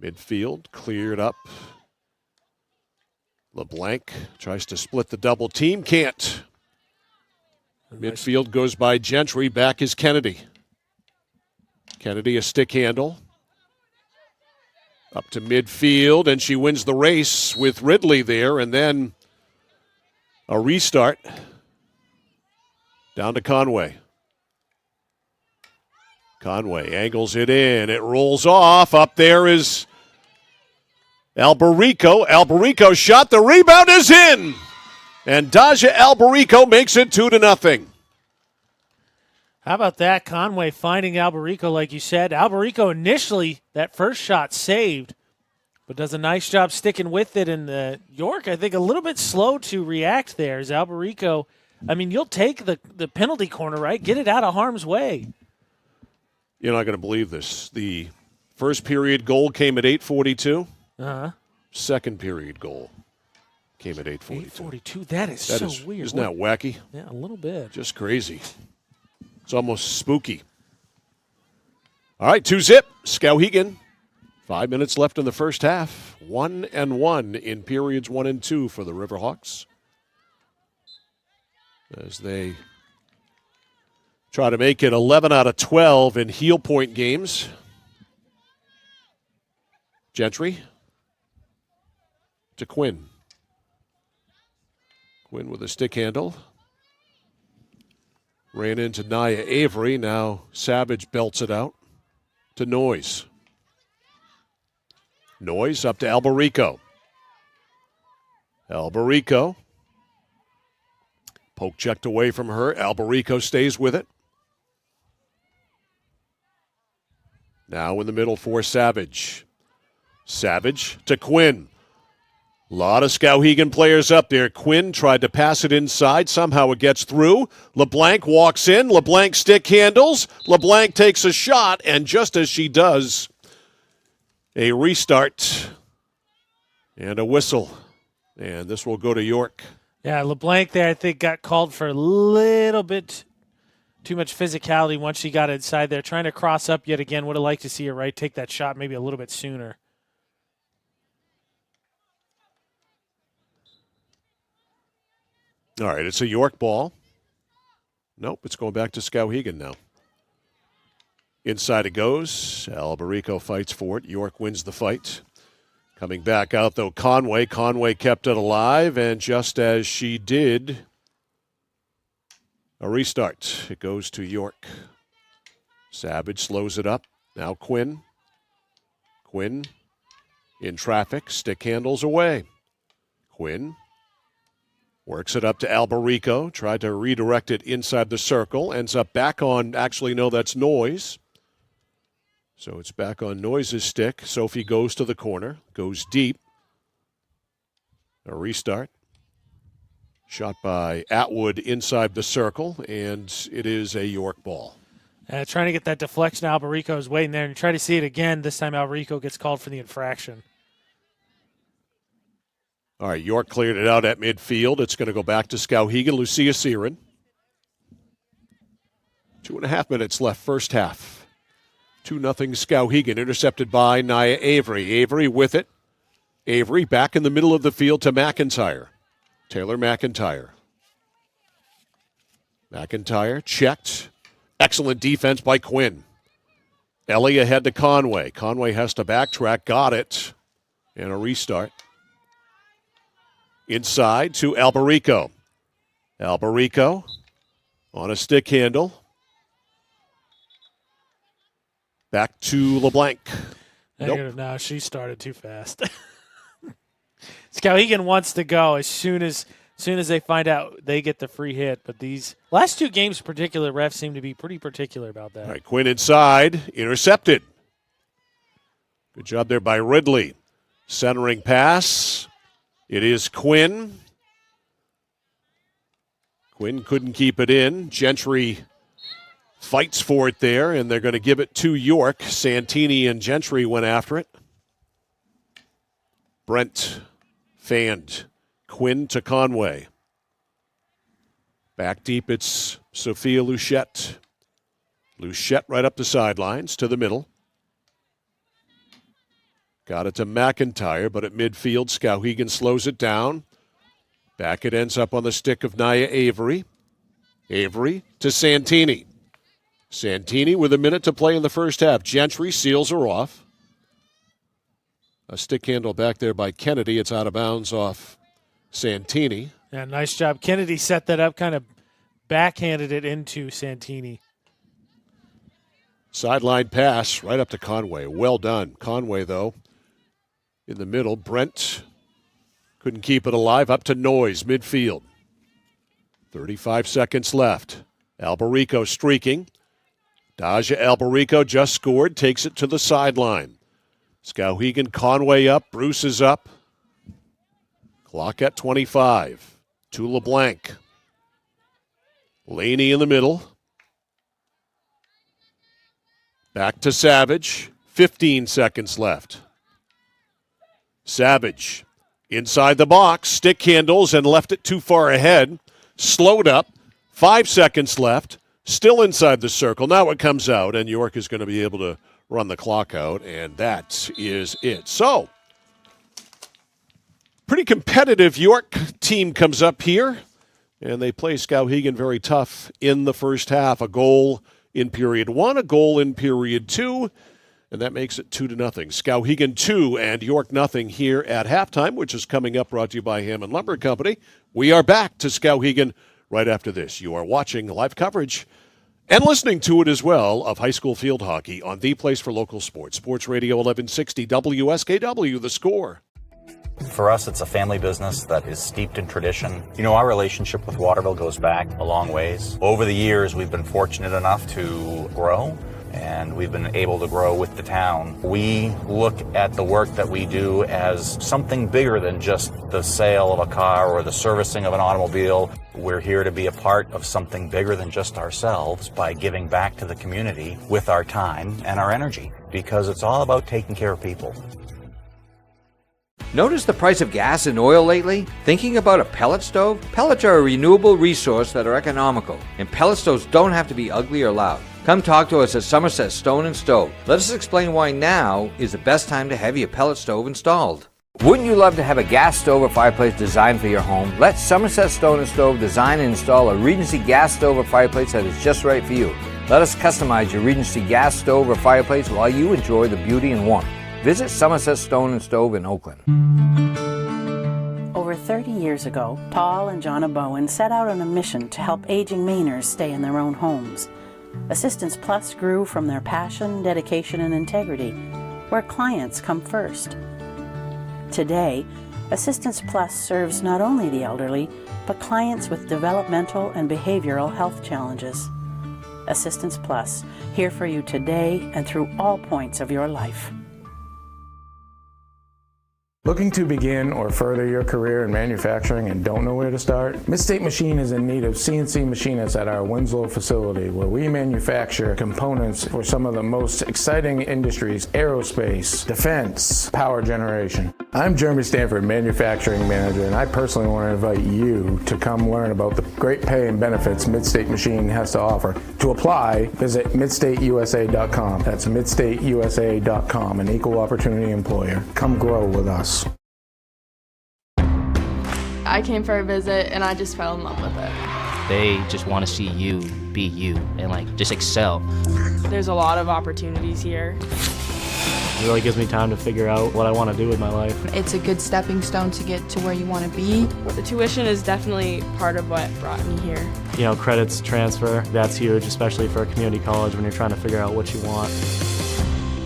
Midfield cleared up. LeBlanc tries to split the double team. Can't. Midfield goes by Gentry. Back is Kennedy. Kennedy a stick handle. Up to midfield, and she wins the race with Ridley there, and then a restart. Down to Conway. Conway angles it in. It rolls off. Up there is Albarico. Albarico shot. The rebound is in. And Daja Albarico makes it 2-0. How about that? Conway finding Albarico, like you said. Albarico initially, that first shot saved, but does a nice job sticking with it. And York, I think, a little bit slow to react there. As Albarico, I mean, you'll take the penalty corner, right? Get it out of harm's way. You're not going to believe this. The first period goal came at 8:42. Uh-huh. Second period goal came at 8:42. 8:42. That is so weird. Isn't that wacky? Yeah, a little bit. Just crazy. It's almost spooky. All right, 2-0. Skowhegan. 5 minutes left in the first half. 1-1 in periods 1 and 2 for the Riverhawks, as they try to make it 11 out of 12 in heel point games. Gentry to Quinn. Quinn with a stick handle. Ran into Nia Avery. Now Savage belts it out to Noyes. Noyes up to Albarico. Albarico. Poke checked away from her. Albarico stays with it. Now in the middle for Savage. Savage to Quinn. A lot of Skowhegan players up there. Quinn tried to pass it inside. Somehow it gets through. LeBlanc walks in. LeBlanc stick handles. LeBlanc takes a shot, and just as she does, a restart and a whistle. And this will go to York. Yeah, LeBlanc there, I think, got called for a little bit too much physicality once she got inside there. Trying to cross up yet again. Would have liked to see her, right, take that shot maybe a little bit sooner. All right, it's a York ball. Nope, it's going back to Skowhegan now. Inside it goes. Albarico fights for it. York wins the fight. Coming back out, though, Conway. Conway kept it alive, and just as she did, a restart. It goes to York. Savage slows it up. Now Quinn. Quinn in traffic. Stick handles away. Quinn works it up to Albarico. Tried to redirect it inside the circle. Ends up back on, actually, no, that's Noyes. So it's back on Noise's stick. Sophie goes to the corner, goes deep. A restart. Shot by Atwood inside the circle, and it is a York ball. Trying to get that deflection. Alberico is waiting there, and try to see it again. This time Alberico gets called for the infraction. All right, York cleared it out at midfield. It's going to go back to Skowhegan. Lucia Searin. 2.5 minutes left, first half. 2-0 Skowhegan, intercepted by Nia Avery. Avery with it. Avery back in the middle of the field to McIntyre. Taylor McIntyre. McIntyre checked. Excellent defense by Quinn. Ellie ahead to Conway. Conway has to backtrack. Got it. And a restart. Inside to Alberico. Alberico on a stick handle. Back to LeBlanc. Negative. Nope. No, she started too fast. Skowhegan wants to go as soon as they find out they get the free hit. But these last two games in particular, refs seem to be pretty particular about that. All right, Quinn inside, intercepted. Good job there by Ridley. Centering pass. It is Quinn. Quinn couldn't keep it in. Gentry fights for it there, and they're going to give it to York. Santini and Gentry went after it. Brent fanned. Quinn to Conway. Back deep, it's Sophia Luchette. Luchette right up the sidelines to the middle. Got it to McIntyre, but at midfield, Skowhegan slows it down. Back it ends up on the stick of Nia Avery. Avery to Santini. Santini with a minute to play in the first half. Gentry seals her off. A stick handle back there by Kennedy. It's out of bounds off Santini. Yeah, nice job. Kennedy set that up, kind of backhanded it into Santini. Sideline pass right up to Conway. Well done. Conway, though, in the middle. Brent couldn't keep it alive. Up to Noise, midfield. 35 seconds left. Alberico streaking. Daja Alberico just scored. Takes it to the sideline. Skowhegan, Conway up. Bruce is up. Clock at 25. To LeBlanc. Laney in the middle. Back to Savage. 15 seconds left. Savage inside the box. Stick handles and left it too far ahead. Slowed up. 5 seconds left. Still inside the circle. Now it comes out, and York is going to be able to run the clock out, and that is it. So, pretty competitive York team comes up here, and they play Skowhegan very tough in the first half. A goal in period 1, a goal in period 2, and that makes it 2-0. Skowhegan 2 and York 0 here at halftime, which is coming up, brought to you by Hammond Lumber Company. We are back to Skowhegan right after this. You are watching live coverage and listening to it as well of high school field hockey on the place for local sports. Sports Radio 1160 WSKW, The Score. For us, it's a family business that is steeped in tradition. You know, our relationship with Waterville goes back a long ways. Over the years, we've been fortunate enough to grow, and we've been able to grow with the town. We look at the work that we do as something bigger than just the sale of a car or the servicing of an automobile. We're here to be a part of something bigger than just ourselves by giving back to the community with our time and our energy, because it's all about taking care of people. Notice the price of gas and oil lately? Thinking about a pellet stove? Pellets are a renewable resource that are economical, and pellet stoves don't have to be ugly or loud. Come talk to us at Somerset Stone & Stove. Let us explain why now is the best time to have your pellet stove installed. Wouldn't you love to have a gas stove or fireplace designed for your home? Let Somerset Stone & Stove design and install a Regency gas stove or fireplace that is just right for you. Let us customize your Regency gas stove or fireplace while you enjoy the beauty and warmth. Visit Somerset Stone & Stove in Oakland. Over 30 years ago, Paul and Jonna Bowen set out on a mission to help aging Mainers stay in their own homes. Assistance Plus grew from their passion, dedication, and integrity, where clients come first. Today, Assistance Plus serves not only the elderly, but clients with developmental and behavioral health challenges. Assistance Plus, here for you today and through all points of your life. Looking to begin or further your career in manufacturing and don't know where to start? Midstate Machine is in need of CNC machinists at our Winslow facility, where we manufacture components for some of the most exciting industries: aerospace, defense, power generation. I'm Jeremy Stanford, manufacturing manager, and I personally want to invite you to come learn about the great pay and benefits Midstate Machine has to offer. To apply, visit midstateusa.com. That's midstateusa.com, an equal opportunity employer. Come grow with us. I came for a visit and I just fell in love with it. They just want to see you be you and just excel. There's a lot of opportunities here. It really gives me time to figure out what I want to do with my life. It's a good stepping stone to get to where you want to be. The tuition is definitely part of what brought me here. Credits transfer, that's huge, especially for a community college when you're trying to figure out what you want.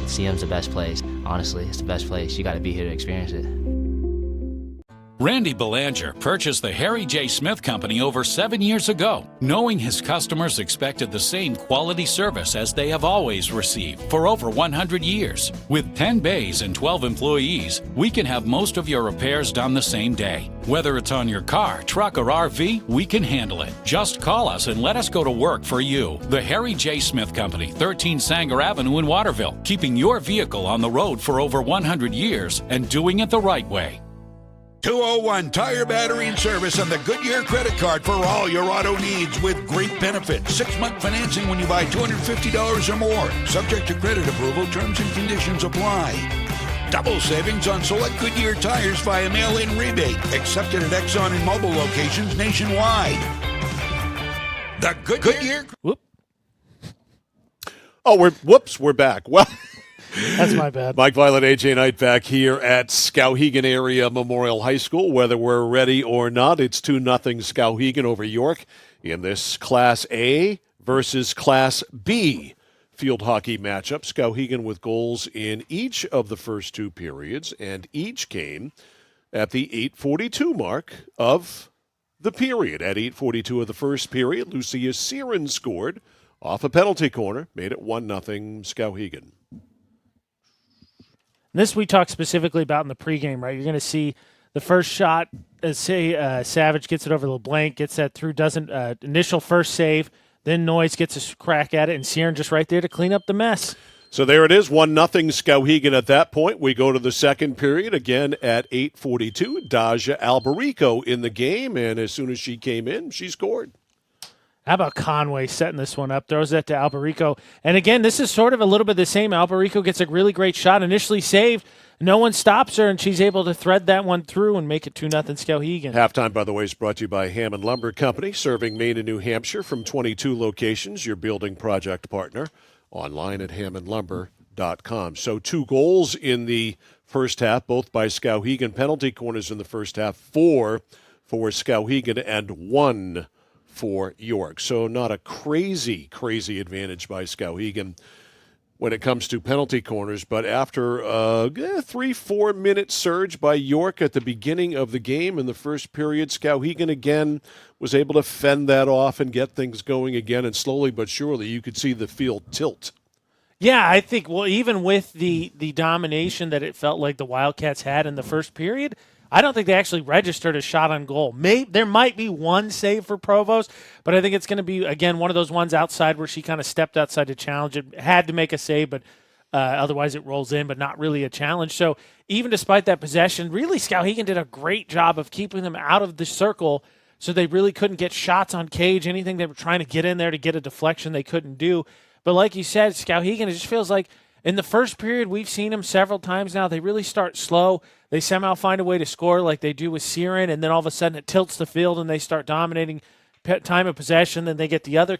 CM's the best place. Honestly, it's the best place. You got to be here to experience it. Randy Belanger purchased the Harry J. Smith Company over 7 years ago, knowing his customers expected the same quality service as they have always received for over 100 years. With 10 bays and 12 employees, we can have most of your repairs done the same day. Whether it's on your car, truck, or RV, we can handle it. Just call us and let us go to work for you. The Harry J. Smith Company, 13 Sanger Avenue in Waterville, keeping your vehicle on the road for over 100 years and doing it the right way. 201 Tire, Battery, and Service on the Goodyear credit card for all your auto needs with great benefits. 6-month financing when you buy $250 or more. Subject to credit approval, terms and conditions apply. Double savings on select Goodyear tires via mail-in rebate. Accepted at Exxon and Mobil locations nationwide. The Goodyear... Whoop. Oh, we're back. Well... That's my bad. Mike Violet, AJ Knight back here at Skowhegan Area Memorial High School. Whether we're ready or not, it's 2-0 Skowhegan over York in this Class A versus Class B field hockey matchup. Skowhegan with goals in each of the first two periods, and each came at the 8:42 mark of the period. At 8:42 of the first period, Lucia Siren scored off a penalty corner, made it 1-0 Skowhegan. This we talked specifically about in the pregame, right? You're going to see the first shot, Savage gets it over LeBlanc, gets that through, doesn't initial first save, then Noyes gets a crack at it, and Siren just right there to clean up the mess. So there it is, 1-0 Skowhegan at that point. We go to the second period, again at 8:42. Daja Alberico in the game, and as soon as she came in, she scored. How about Conway setting this one up? Throws that to Alberico. And again, this is sort of a little bit the same. Alberico gets a really great shot, initially saved. No one stops her, and she's able to thread that one through and make it 2-0 Skowhegan. Halftime, by the way, is brought to you by Hammond Lumber Company, serving Maine and New Hampshire from 22 locations, your building project partner. Online at hammondlumber.com. So 2 goals in the first half, both by Skowhegan. Penalty corners in the first half, 4 for Skowhegan and 1 for York. So not a crazy advantage by Skowhegan when it comes to penalty corners, but after a 3-4 minute surge by York at the beginning of the game in the first period, Skowhegan again was able to fend that off and get things going again, and slowly but surely you could see the field tilt. Yeah, I think, well, even with the domination that it felt like the Wildcats had in the first period, I don't think they actually registered a shot on goal. There might be one save for Provost, but I think it's going to be, again, one of those ones outside where she kind of stepped outside to challenge it. Had to make a save, but otherwise it rolls in, but not really a challenge. So even despite that possession, really Skowhegan did a great job of keeping them out of the circle, so they really couldn't get shots on cage. Anything they were trying to get in there to get a deflection, they couldn't do. But like you said, Skowhegan, it just feels like in the first period, we've seen them several times now. They really start slow. They somehow find a way to score like they do with Siren, and then all of a sudden it tilts the field and they start dominating time of possession. Then they get the other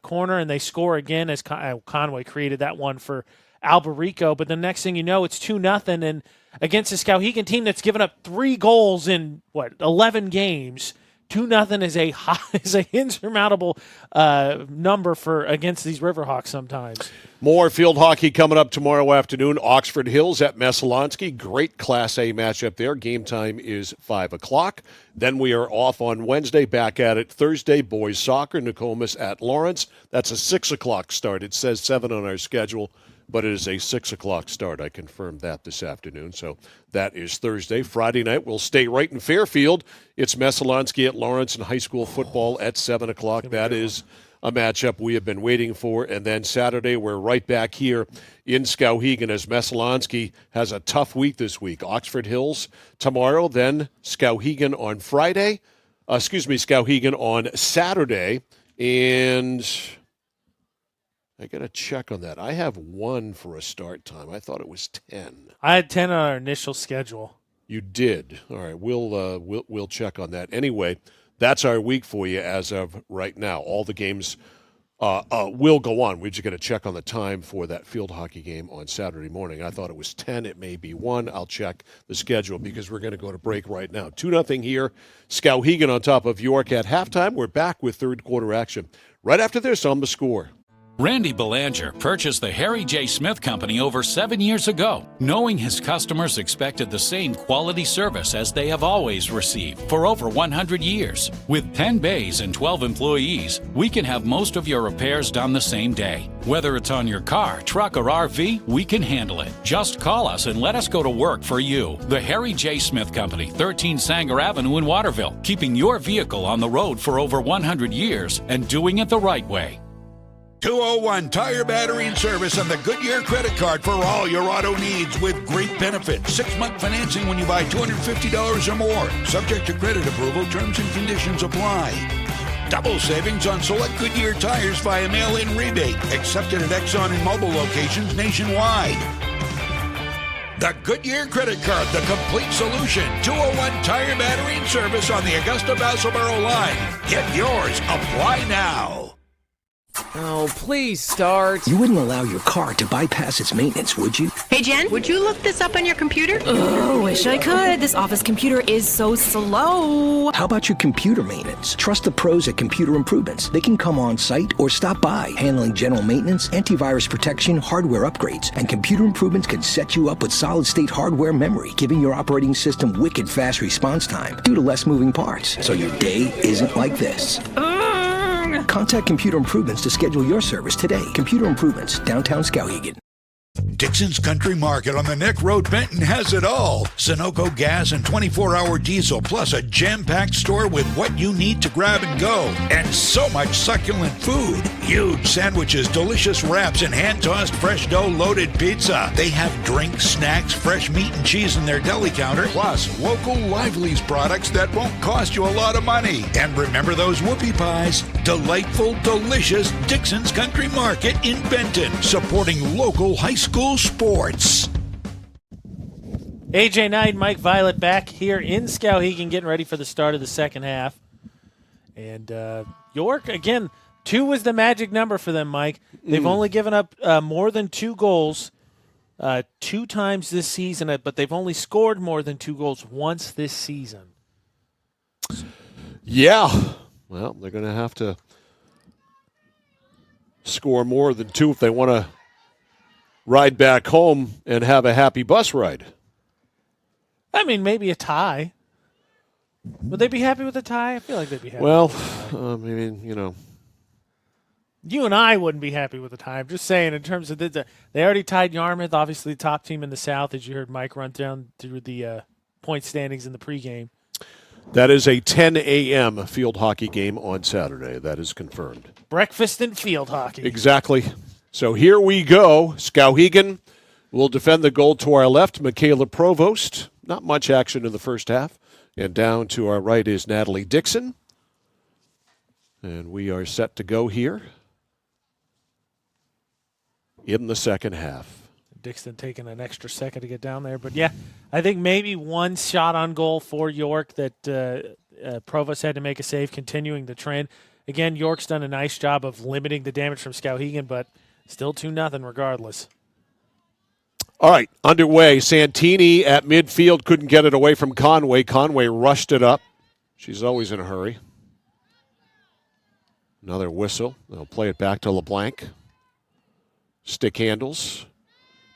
corner and they score again as Conway created that one for Alberico. But the next thing you know, it's 2-0, and against a Skowhegan team that's given up 3 goals in, 11 games 2-0 is a insurmountable number against these Riverhawks sometimes. More field hockey coming up tomorrow afternoon. Oxford Hills at Messalonskee. Great Class A matchup there. Game time is 5 o'clock. Then we are off on Wednesday. Back at it Thursday. Boys soccer, Nokomis at Lawrence. That's a 6 o'clock start. It says 7 on our schedule, but it is a 6 o'clock start. I confirmed that this afternoon. So that is Thursday. Friday night, we'll stay right in Fairfield. It's Messalonskee at Lawrence and high school football at 7 o'clock. That is a matchup we have been waiting for. And then Saturday, we're right back here in Skowhegan as Messalonskee has a tough week this week. Oxford Hills tomorrow, then Skowhegan on Friday. Skowhegan on Saturday. And I got to check on that. I have 1 for a start time. I thought it was 10. I had 10 on our initial schedule. You did. All right, we'll check on that. Anyway, that's our week for you as of right now. All the games will go on. We're just going to check on the time for that field hockey game on Saturday morning. I thought it was 10. It may be 1. I'll check the schedule because we're going to go to break right now. 2-0 here. Skowhegan on top of York at halftime. We're back with third quarter action right after this on The Score. Randy Belanger purchased the Harry J. Smith Company over 7 years ago, knowing his customers expected the same quality service as they have always received for over 100 years. With 10 bays and 12 employees, we can have most of your repairs done the same day. Whether it's on your car, truck, or RV, we can handle it. Just call us and let us go to work for you. The Harry J. Smith Company, 13 Sanger Avenue in Waterville, keeping your vehicle on the road for over 100 years and doing it the right way. 201 Tire Battery and Service on the Goodyear credit card for all your auto needs with great benefits. 6-month financing when you buy $250 or more. Subject to credit approval, terms and conditions apply. Double savings on select Goodyear tires via mail-in rebate. Accepted at Exxon and Mobil locations nationwide. The Goodyear credit card, the complete solution. 201 Tire Battery and Service on the Augusta-Vassalboro line. Get yours. Apply now. Oh, please start. You wouldn't allow your car to bypass its maintenance, would you? Hey, Jen, would you look this up on your computer? Oh, wish I could. This office computer is so slow. How about your computer maintenance? Trust the pros at Computer Improvements. They can come on site or stop by, handling general maintenance, antivirus protection, hardware upgrades, and Computer Improvements can set you up with solid-state hardware memory, giving your operating system wicked fast response time due to less moving parts, so your day isn't like this. Contact Computer Improvements to schedule your service today. Computer Improvements, downtown Skowhegan. Dixon's Country Market on the Neck Road, Benton has it all. Sunoco gas and 24-hour diesel, plus a jam-packed store with what you need to grab and go. And so much succulent food. Huge sandwiches, delicious wraps, and hand-tossed fresh dough-loaded pizza. They have drinks, snacks, fresh meat and cheese in their deli counter, plus local Lively's products that won't cost you a lot of money. And remember those whoopie pies? Delightful, delicious Dixon's Country Market in Benton, supporting local high school sports. AJ Knight, Mike Violet back here in Skowhegan getting ready for the start of the second half. And York, again, 2 was the magic number for them, Mike. They've only given up more than 2 goals 2 times this season, but they've only scored more than 2 goals once this season. Yeah. Well, they're going to have to score more than 2 if they want to ride back home and have a happy bus ride. I mean, maybe a tie. Would they be happy with a tie? I feel like they'd be happy. Well, I mean, you know. You and I wouldn't be happy with a tie. I'm just saying in terms of they already tied Yarmouth, obviously the top team in the South, as you heard Mike run down through the point standings in the pregame. That is a 10 a.m. field hockey game on Saturday. That is confirmed. Breakfast and field hockey. Exactly. So here we go. Skowhegan will defend the goal to our left. Michaela Provost. Not much action in the first half. And down to our right is Natalie Dixon. And we are set to go here in the second half. Dixon taking an extra second to get down there. But, yeah, I think maybe one shot on goal for York that Provost had to make a save, continuing the trend. Again, York's done a nice job of limiting the damage from Skowhegan, but still 2-0 regardless. All right, underway. Santini at midfield couldn't get it away from Conway. Conway rushed it up. She's always in a hurry. Another whistle. They'll play it back to LeBlanc. Stick handles.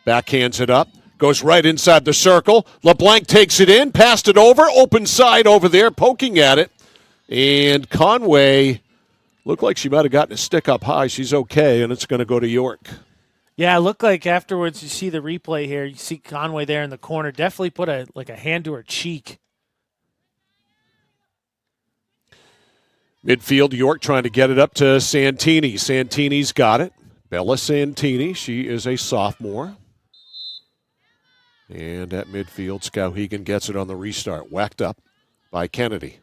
Backhands it up. Goes right inside the circle. LeBlanc takes it in. Passed it over. Open side over there. Poking at it. And Conway looked like she might have gotten a stick up high. She's okay, and it's going to go to York. Yeah, it looked like afterwards, you see the replay here, you see Conway there in the corner. Definitely put a hand to her cheek. Midfield, York trying to get it up to Santini. Santini's got it. Bella Santini, she is a sophomore. And at midfield, Skowhegan gets it on the restart. Whacked up by Kennedy.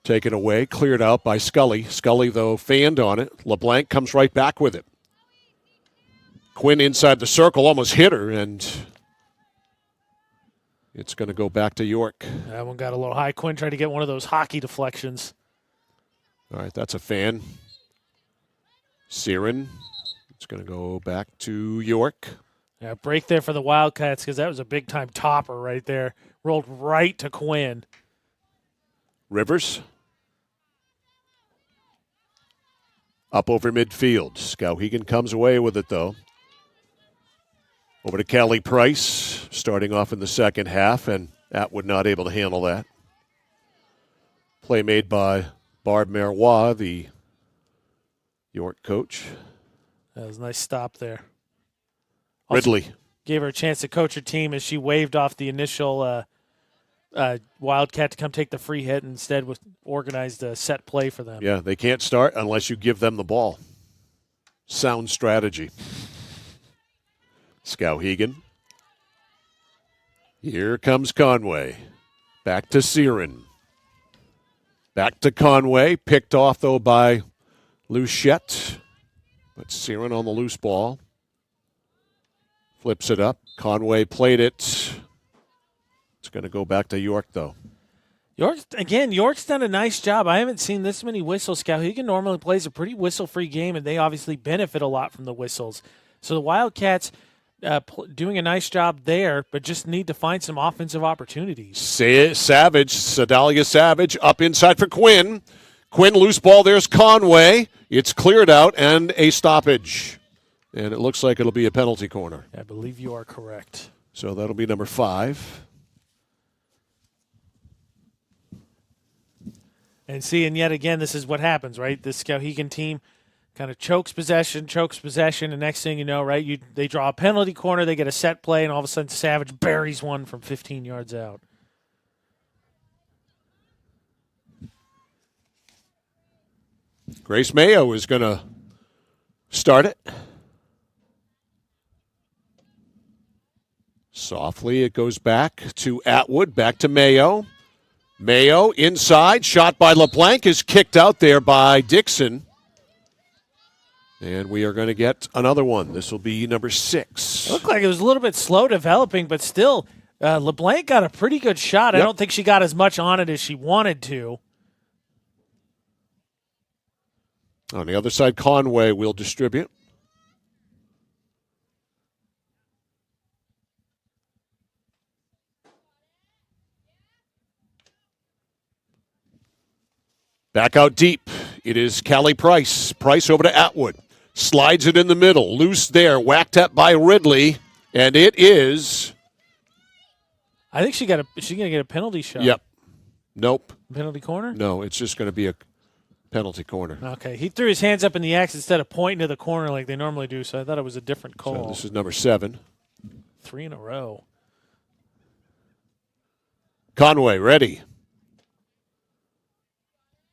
Taken away, cleared out by Scully. Scully, though, fanned on it. LeBlanc comes right back with it. Quinn inside the circle, almost hit her, and it's going to go back to York. That one got a little high. Quinn tried to get one of those hockey deflections. All right, that's a fan. Siren. It's going to go back to York. Yeah, break there for the Wildcats because that was a big-time topper right there. Rolled right to Quinn. Rivers. Up over midfield. Skowhegan comes away with it, though. Over to Callie Price, starting off in the second half, and Atwood not able to handle that. Play made by Barb Marois, the York coach. That was a nice stop there. Ridley. Also gave her a chance to coach her team as she waved off the initial Wildcat to come take the free hit and instead organized a set play for them. Yeah, they can't start unless you give them the ball. Sound strategy. Skowhegan. Here comes Conway. Back to Siren. Back to Conway. Picked off, though, by Luchette. But Siren on the loose ball. Flips it up. Conway played it. It's going to go back to York, though. York's done a nice job. I haven't seen this many whistles. Skowhegan normally plays a pretty whistle-free game, and they obviously benefit a lot from the whistles. So the Wildcats doing a nice job there, but just need to find some offensive opportunities. Savage, Sedalia Savage, up inside for Quinn. Quinn, loose ball, there's Conway. It's cleared out, and a stoppage. And it looks like it'll be a penalty corner. I believe you are correct. So that'll be number 5. And yet again, this is what happens, right? This Skowhegan team kind of chokes possession, and next thing you know, right, they draw a penalty corner, they get a set play, and all of a sudden Savage buries one from 15 yards out. Grace Mayo is going to start it. Softly, it goes back to Atwood, back to Mayo. Mayo inside, shot by LeBlanc, is kicked out there by Dixon. And we are going to get another one. This will be number 6. It looked like it was a little bit slow developing, but still, LeBlanc got a pretty good shot. Yep. I don't think she got as much on it as she wanted to. On the other side, Conway will distribute. Back out deep. It is Callie Price. Price over to Atwood. Slides it in the middle. Loose there. Whacked at by Ridley. And it is. I think she's going to get a penalty shot. Yep. Nope. Penalty corner? No, it's just going to be a penalty corner. Okay. He threw his hands up in the X instead of pointing to the corner like they normally do, so I thought it was a different call. So this is number 7. 3 in a row. Conway ready.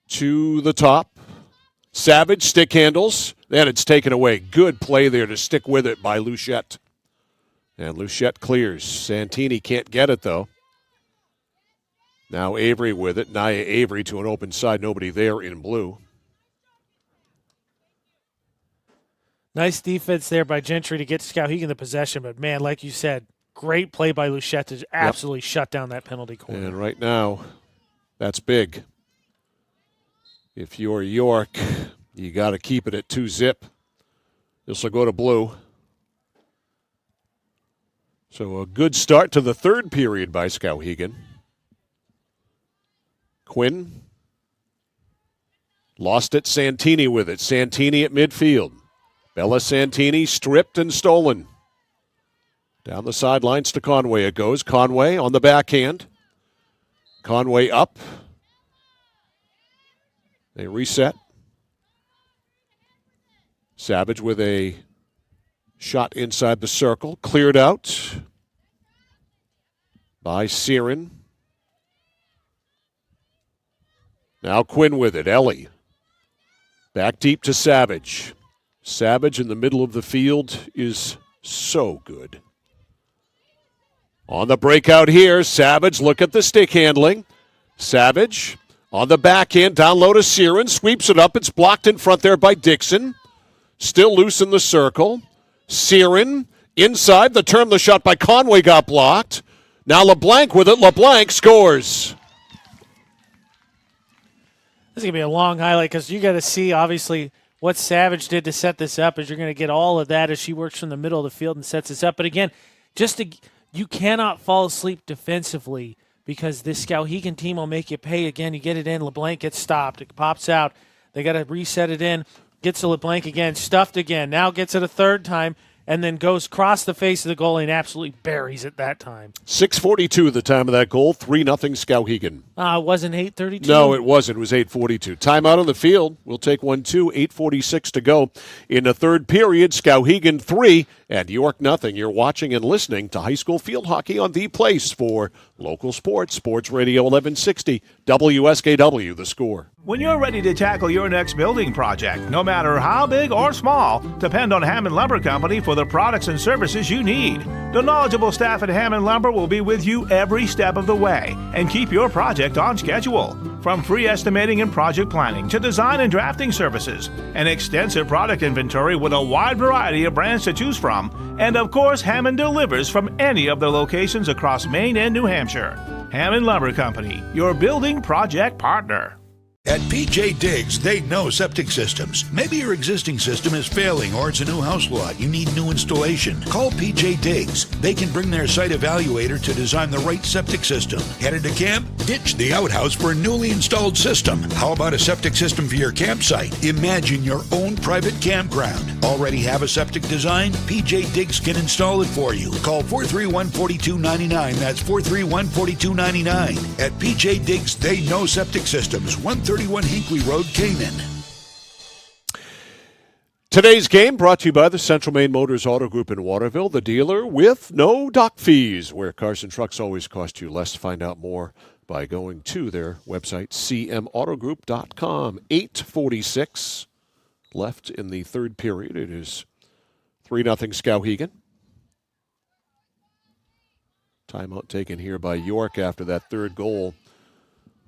To the top. Savage, stick handles. Then it's taken away. Good play there to stick with it by Luchette. And Luchette clears. Santini can't get it, though. Now Avery with it. Nia Avery to an open side. Nobody there in blue. Nice defense there by Gentry to get Skowhegan the possession. But, man, like you said, great play by Luchette to absolutely shut down that penalty corner. And right now, that's big. If you're York, you got to keep it at 2-zip. This will go to blue. So a good start to the third period by Skowhegan. Quinn lost it. Santini with it. Santini at midfield. Bella Santini stripped and stolen. Down the sidelines to Conway it goes. Conway on the backhand. Conway up. They reset. Savage with a shot inside the circle. Cleared out by Siren. Now Quinn with it. Ellie. Back deep to Savage. Savage in the middle of the field is so good. On the breakout here, Savage, look at the stick handling. Savage on the backhand, down low to Siren, sweeps it up. It's blocked in front there by Dixon. Still loose in the circle. Siren inside, the shot by Conway got blocked. Now LeBlanc with it. LeBlanc scores. This is going to be a long highlight because you got to see, obviously, what Savage did to set this up. As you're going to get all of that as she works from the middle of the field and sets this up. But again, you cannot fall asleep defensively because this Skowhegan team will make you pay. Again, you get it in. LeBlanc gets stopped. It pops out. They got to reset it in. Gets to LeBlanc again. Stuffed again. Now gets it a third time. And then goes across the face of the goalie and absolutely buries it that time. 6:42 the time of that goal. 3-0 Skowhegan. It wasn't 8:32? No, it wasn't. It was 8:42. Timeout on the field. We'll take 1-2. 8:46 to go in the third period. Skowhegan 3 and York 0. You're watching and listening to high school field hockey on The Place for local sports. Sports Radio 1160. WSKW, The Score. When you're ready to tackle your next building project, no matter how big or small, depend on Hammond Lumber Company for the products and services you need. The knowledgeable staff at Hammond Lumber will be with you every step of the way and keep your project on schedule. From free estimating and project planning to design and drafting services, an extensive product inventory with a wide variety of brands to choose from, and of course, Hammond delivers from any of the locations across Maine and New Hampshire. Hammond Lumber Company, your building project partner. At PJ Diggs, they know septic systems. Maybe your existing system is failing or it's a new house lot. You need new installation. Call PJ Diggs. They can bring their site evaluator to design the right septic system. Headed to camp? Ditch the outhouse for a newly installed system. How about a septic system for your campsite? Imagine your own private campground. Already have a septic design? PJ Diggs can install it for you. Call 431-4299. That's 431-4299. At PJ Diggs, they know septic systems. 131 Hinkley Road, Canaan. Today's game brought to you by the Central Maine Motors Auto Group in Waterville, the dealer with no dock fees, where cars and trucks always cost you less. Find out more by going to their website, cmautogroup.com. 8:46 left in the third period. It is 3-0 Skowhegan. Timeout taken here by York after that third goal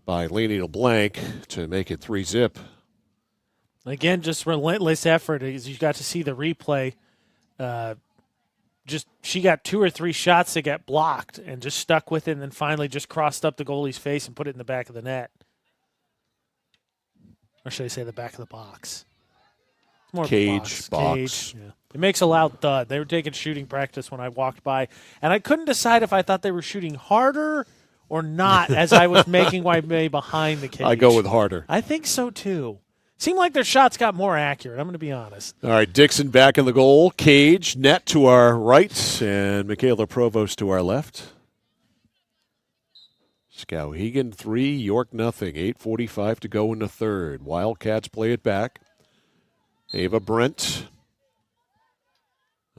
by Lainey LeBlanc to make it 3-0. Again, just relentless effort. As you got to see the replay, she got 2 or 3 shots that got blocked and just stuck with it, and then finally just crossed up the goalie's face and put it in the back of the net. Or should I say the back of the box? It's more Cage, box. Cage, yeah. It makes a loud thud. They were taking shooting practice when I walked by, and I couldn't decide if I thought they were shooting harder or not as I was making my way behind the cage. I go with harder. I think so, too. Seemed like their shots got more accurate. I'm going to be honest. All right, Dixon back in the goal. Cage, net to our right, and Michaela Provost to our left. Skowhegan 3, York 0. 8:45 to go in the third. Wildcats play it back. Ava Brent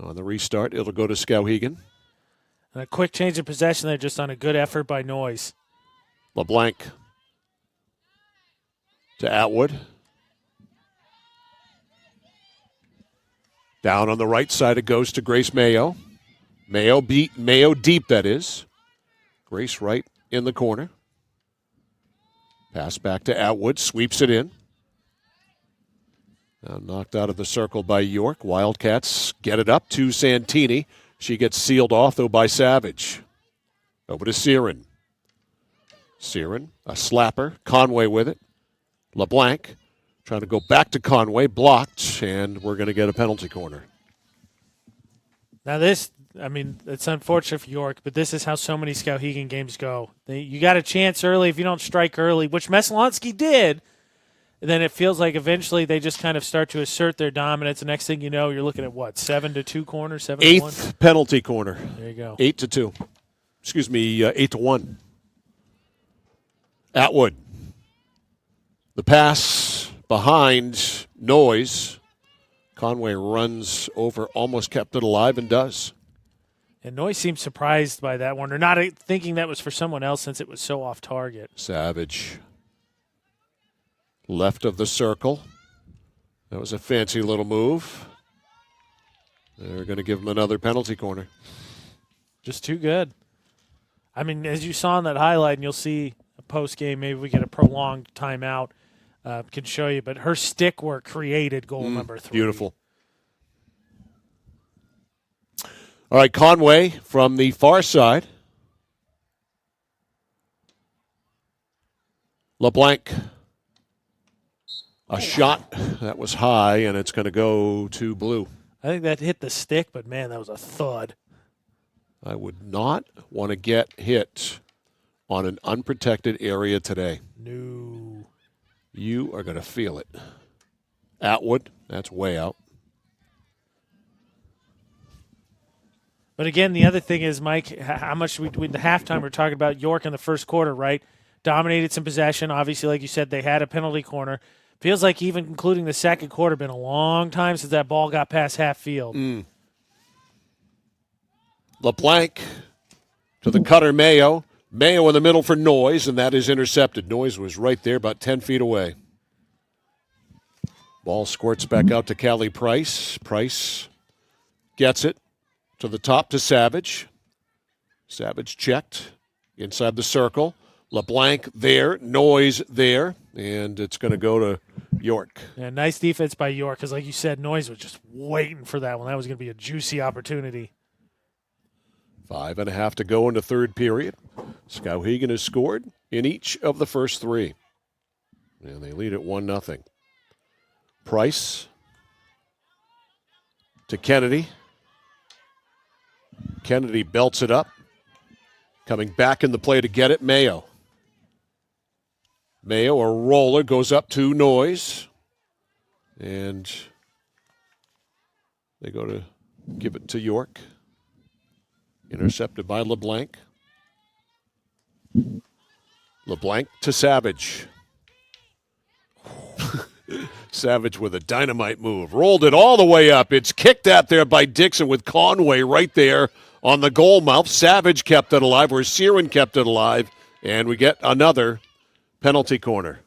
on the restart. It'll go to Skowhegan. And a quick change of possession there just on a good effort by Noyes. LeBlanc to Atwood. Down on the right side, it goes to Grace Mayo. Mayo deep, that is. Grace right in the corner. Pass back to Atwood, sweeps it in. Now knocked out of the circle by York. Wildcats get it up to Santini. She gets sealed off, though, by Savage. Over to Siren. Siren, a slapper. Conway with it. LeBlanc trying to go back to Conway. Blocked, and we're going to get a penalty corner. Now this I mean, it's unfortunate for York, but this is how so many Skowhegan games go. You got a chance early. If you don't strike early, which Messalonsky did, then it feels like eventually they just kind of start to assert their dominance. The next thing you know, you're looking at what, 7-2 corner, 7-1? Eighth penalty corner. There you go. 8-2. Excuse me, 8-1. Atwood. The pass behind Noyes. Conway runs over, almost kept it alive, and does. And Noyes seemed surprised by that one, or not thinking that was for someone else since it was so off target. Savage. Left of the circle. That was a fancy little move. They're going to give him another penalty corner. Just too good. I mean, as you saw in that highlight, and you'll see a post game, maybe we get a prolonged timeout, can show you, but her stick work created goal number 3. Beautiful. All right, Conway from the far side. LeBlanc. A shot that was high, and it's going to go to blue. I think that hit the stick, but, man, that was a thud. I would not want to get hit on an unprotected area today. No. You are going to feel it. Atwood, that's way out. But, again, the other thing is, Mike, how much in the halftime we're talking about York in the first quarter, right? Dominated some possession. Obviously, like you said, they had a penalty corner. Feels like even including the second quarter, been a long time since that ball got past half field. LeBlanc to the cutter Mayo. Mayo in the middle for Noyes, and that is intercepted. Noyes was right there, about 10 feet away. Ball squirts back out to Callie Price. Price gets it to the top to Savage. Savage checked inside the circle. LeBlanc there, Noyes there, and it's going to go to York. Yeah, nice defense by York, because like you said, Noyes was just waiting for that one. That was going to be a juicy opportunity. 5.5 to go in the third period. Skowhegan has scored in each of the first 3. And they lead at 1-0. Price to Kennedy. Kennedy belts it up. Coming back in the play to get it, Mayo. Mayo, a roller, goes up to Noyes. And they go to give it to York. Intercepted by LeBlanc. LeBlanc to Savage. Savage with a dynamite move. Rolled it all the way up. It's kicked out there by Dixon with Conway right there on the goal mouth. Savage kept it alive, where Searin kept it alive. And we get another penalty corner.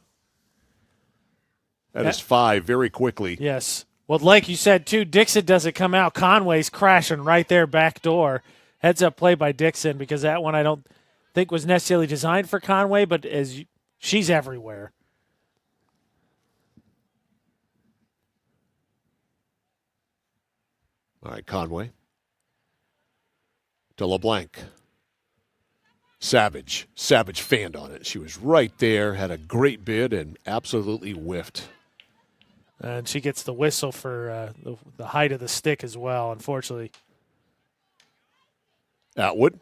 That is 5 very quickly. Yes. Well, like you said, too, Dixon doesn't come out. Conway's crashing right there back door. Heads up play by Dixon, because that one I don't think was necessarily designed for Conway, but she's everywhere. All right, Conway. To LeBlanc. Savage. Savage fanned on it. She was right there, had a great bid, and absolutely whiffed. And she gets the whistle for the height of the stick as well, unfortunately. Atwood.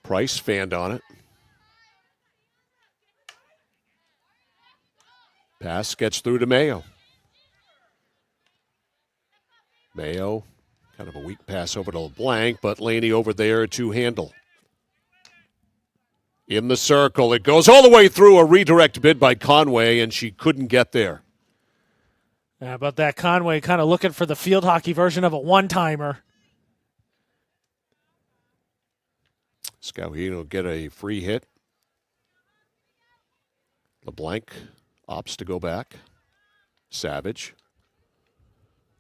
Price fanned on it. Pass gets through to Mayo. Mayo, kind of a weak pass over to LeBlanc, but Laney over there to handle. In the circle, it goes all the way through, a redirect bid by Conway, and she couldn't get there. How about that? Conway kind of looking for the field hockey version of a one-timer. Skowhegan will get a free hit. LeBlanc opts to go back. Savage.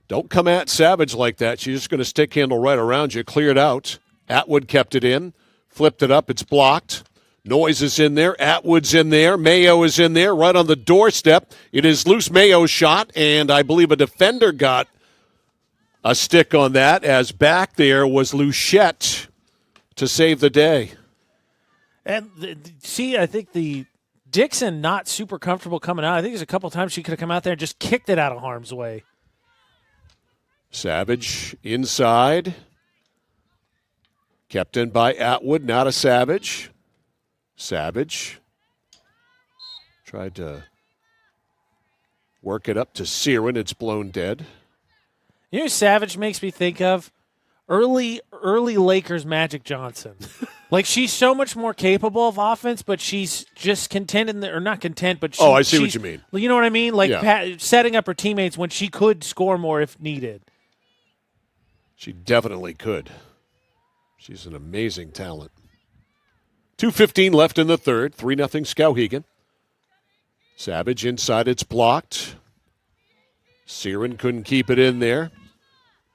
Don't come at Savage like that. She's just going to stick handle right around you. Cleared out. Atwood kept it in. Flipped it up. It's blocked. Noyes is in there. Atwood's in there. Mayo is in there right on the doorstep. It is loose Mayo's shot, and I believe a defender got a stick on that, as back there was Luchette to save the day. And I think the Dixon not super comfortable coming out. I think there's a couple times she could have come out there and just kicked it out of harm's way. Savage inside. Kept in by Atwood, now to Savage. Savage tried to work it up to Siren. It's blown dead. You know who Savage makes me think of? Early Lakers Magic Johnson. Like, she's so much more capable of offense, but she's just content or not content, but I see what you mean. You know what I mean? Like, Yeah. setting up her teammates when she could score more if needed. She definitely could. She's an amazing talent. 2:15 left in the third. 3-0 Skowhegan. Savage inside, it's blocked. Siren couldn't keep it in there.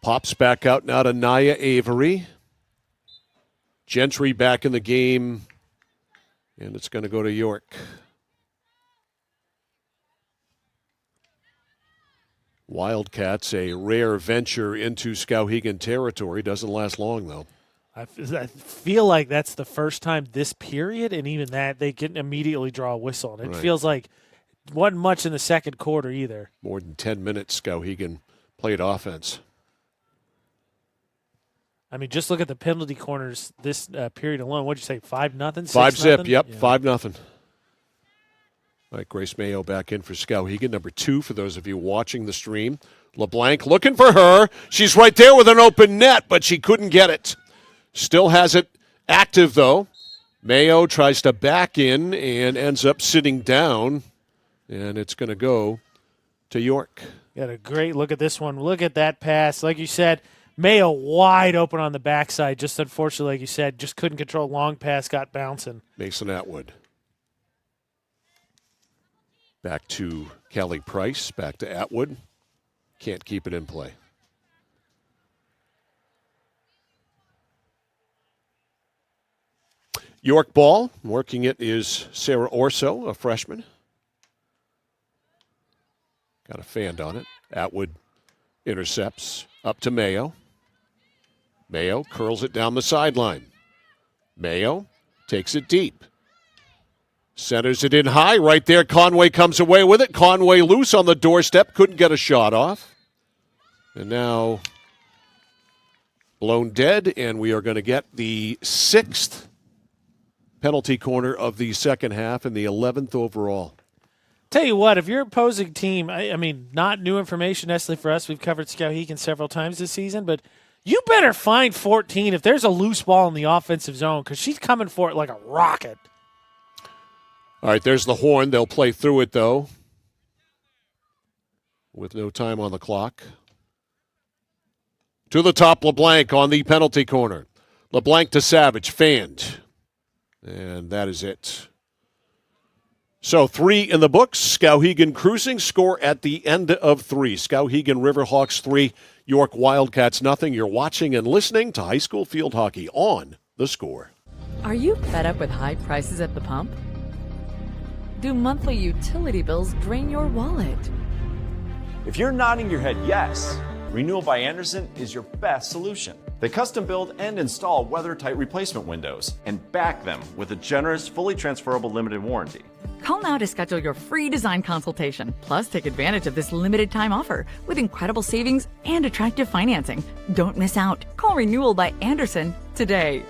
Pops back out now to Naya Avery. Gentry back in the game, and it's going to go to York. Wildcats, a rare venture into Skowhegan territory. Doesn't last long, though. I feel like that's the first time this period, and even that, they can immediately draw a whistle. And it feels like it wasn't much in the second quarter either. More than 10 minutes Skowhegan played offense. I mean, just look at the penalty corners this period alone. What'd you say, 5-0? 5-0, yep, Yeah. 5-0. All right, Grace Mayo back in for Skowhegan, number 2 for those of you watching the stream. LeBlanc looking for her. She's right there with an open net, but she couldn't get it. Still has it active, though. Mayo tries to back in and ends up sitting down, and it's going to go to York. Got a great look at this one. Look at that pass. Like you said, Mayo wide open on the backside. Just unfortunately, like you said, just couldn't control. Long pass, got bouncing. Mason Atwood. Back to Kelly Price. Back to Atwood. Can't keep it in play. York ball. Working it is Sarah Orso, a freshman. Got a fan on it. Atwood intercepts. Up to Mayo. Mayo curls it down the sideline. Mayo takes it deep. Centers it in high. Right there, Conway comes away with it. Conway loose on the doorstep. Couldn't get a shot off. And now blown dead, and we are going to get the 6th penalty corner of the second half and the 11th overall. Tell you what, if your opposing team, I mean, not new information necessarily for us. We've covered Skowhegan several times this season, but you better find 14 if there's a loose ball in the offensive zone because she's coming for it like a rocket. All right, there's the horn. They'll play through it, though, with no time on the clock. To the top, LeBlanc on the penalty corner. LeBlanc to Savage, fanned. And that is it. So 3 in the books. Skowhegan cruising. Score at the end of 3. Skowhegan Riverhawks 3, York Wildcats nothing. You're watching and listening to high school field hockey on The Score. Are you fed up with high prices at the pump? Do monthly utility bills drain your wallet? If you're nodding your head yes, Renewal by Andersen is your best solution. They custom build and install weather-tight replacement windows and back them with a generous, fully transferable limited warranty. Call now to schedule your free design consultation. Plus, take advantage of this limited time offer with incredible savings and attractive financing. Don't miss out. Call Renewal by Andersen today.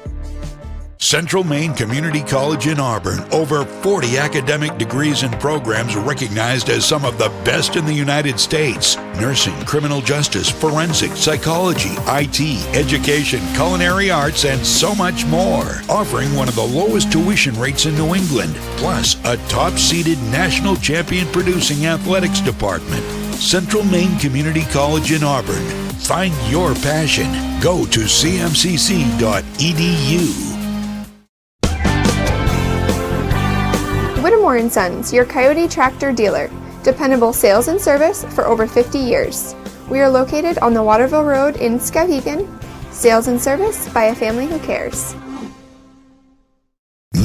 Central Maine Community College in Auburn. Over 40 academic degrees and programs recognized as some of the best in the United States. Nursing, criminal justice, forensic, psychology, IT, education, culinary arts, and so much more. Offering one of the lowest tuition rates in New England. Plus, a top-seeded national champion producing athletics department. Central Maine Community College in Auburn. Find your passion. Go to cmcc.edu. Whittemore & Sons, your Coyote tractor dealer. Dependable sales and service for over 50 years. We are located on the Waterville Road in Skowhegan. Sales and service by a family who cares.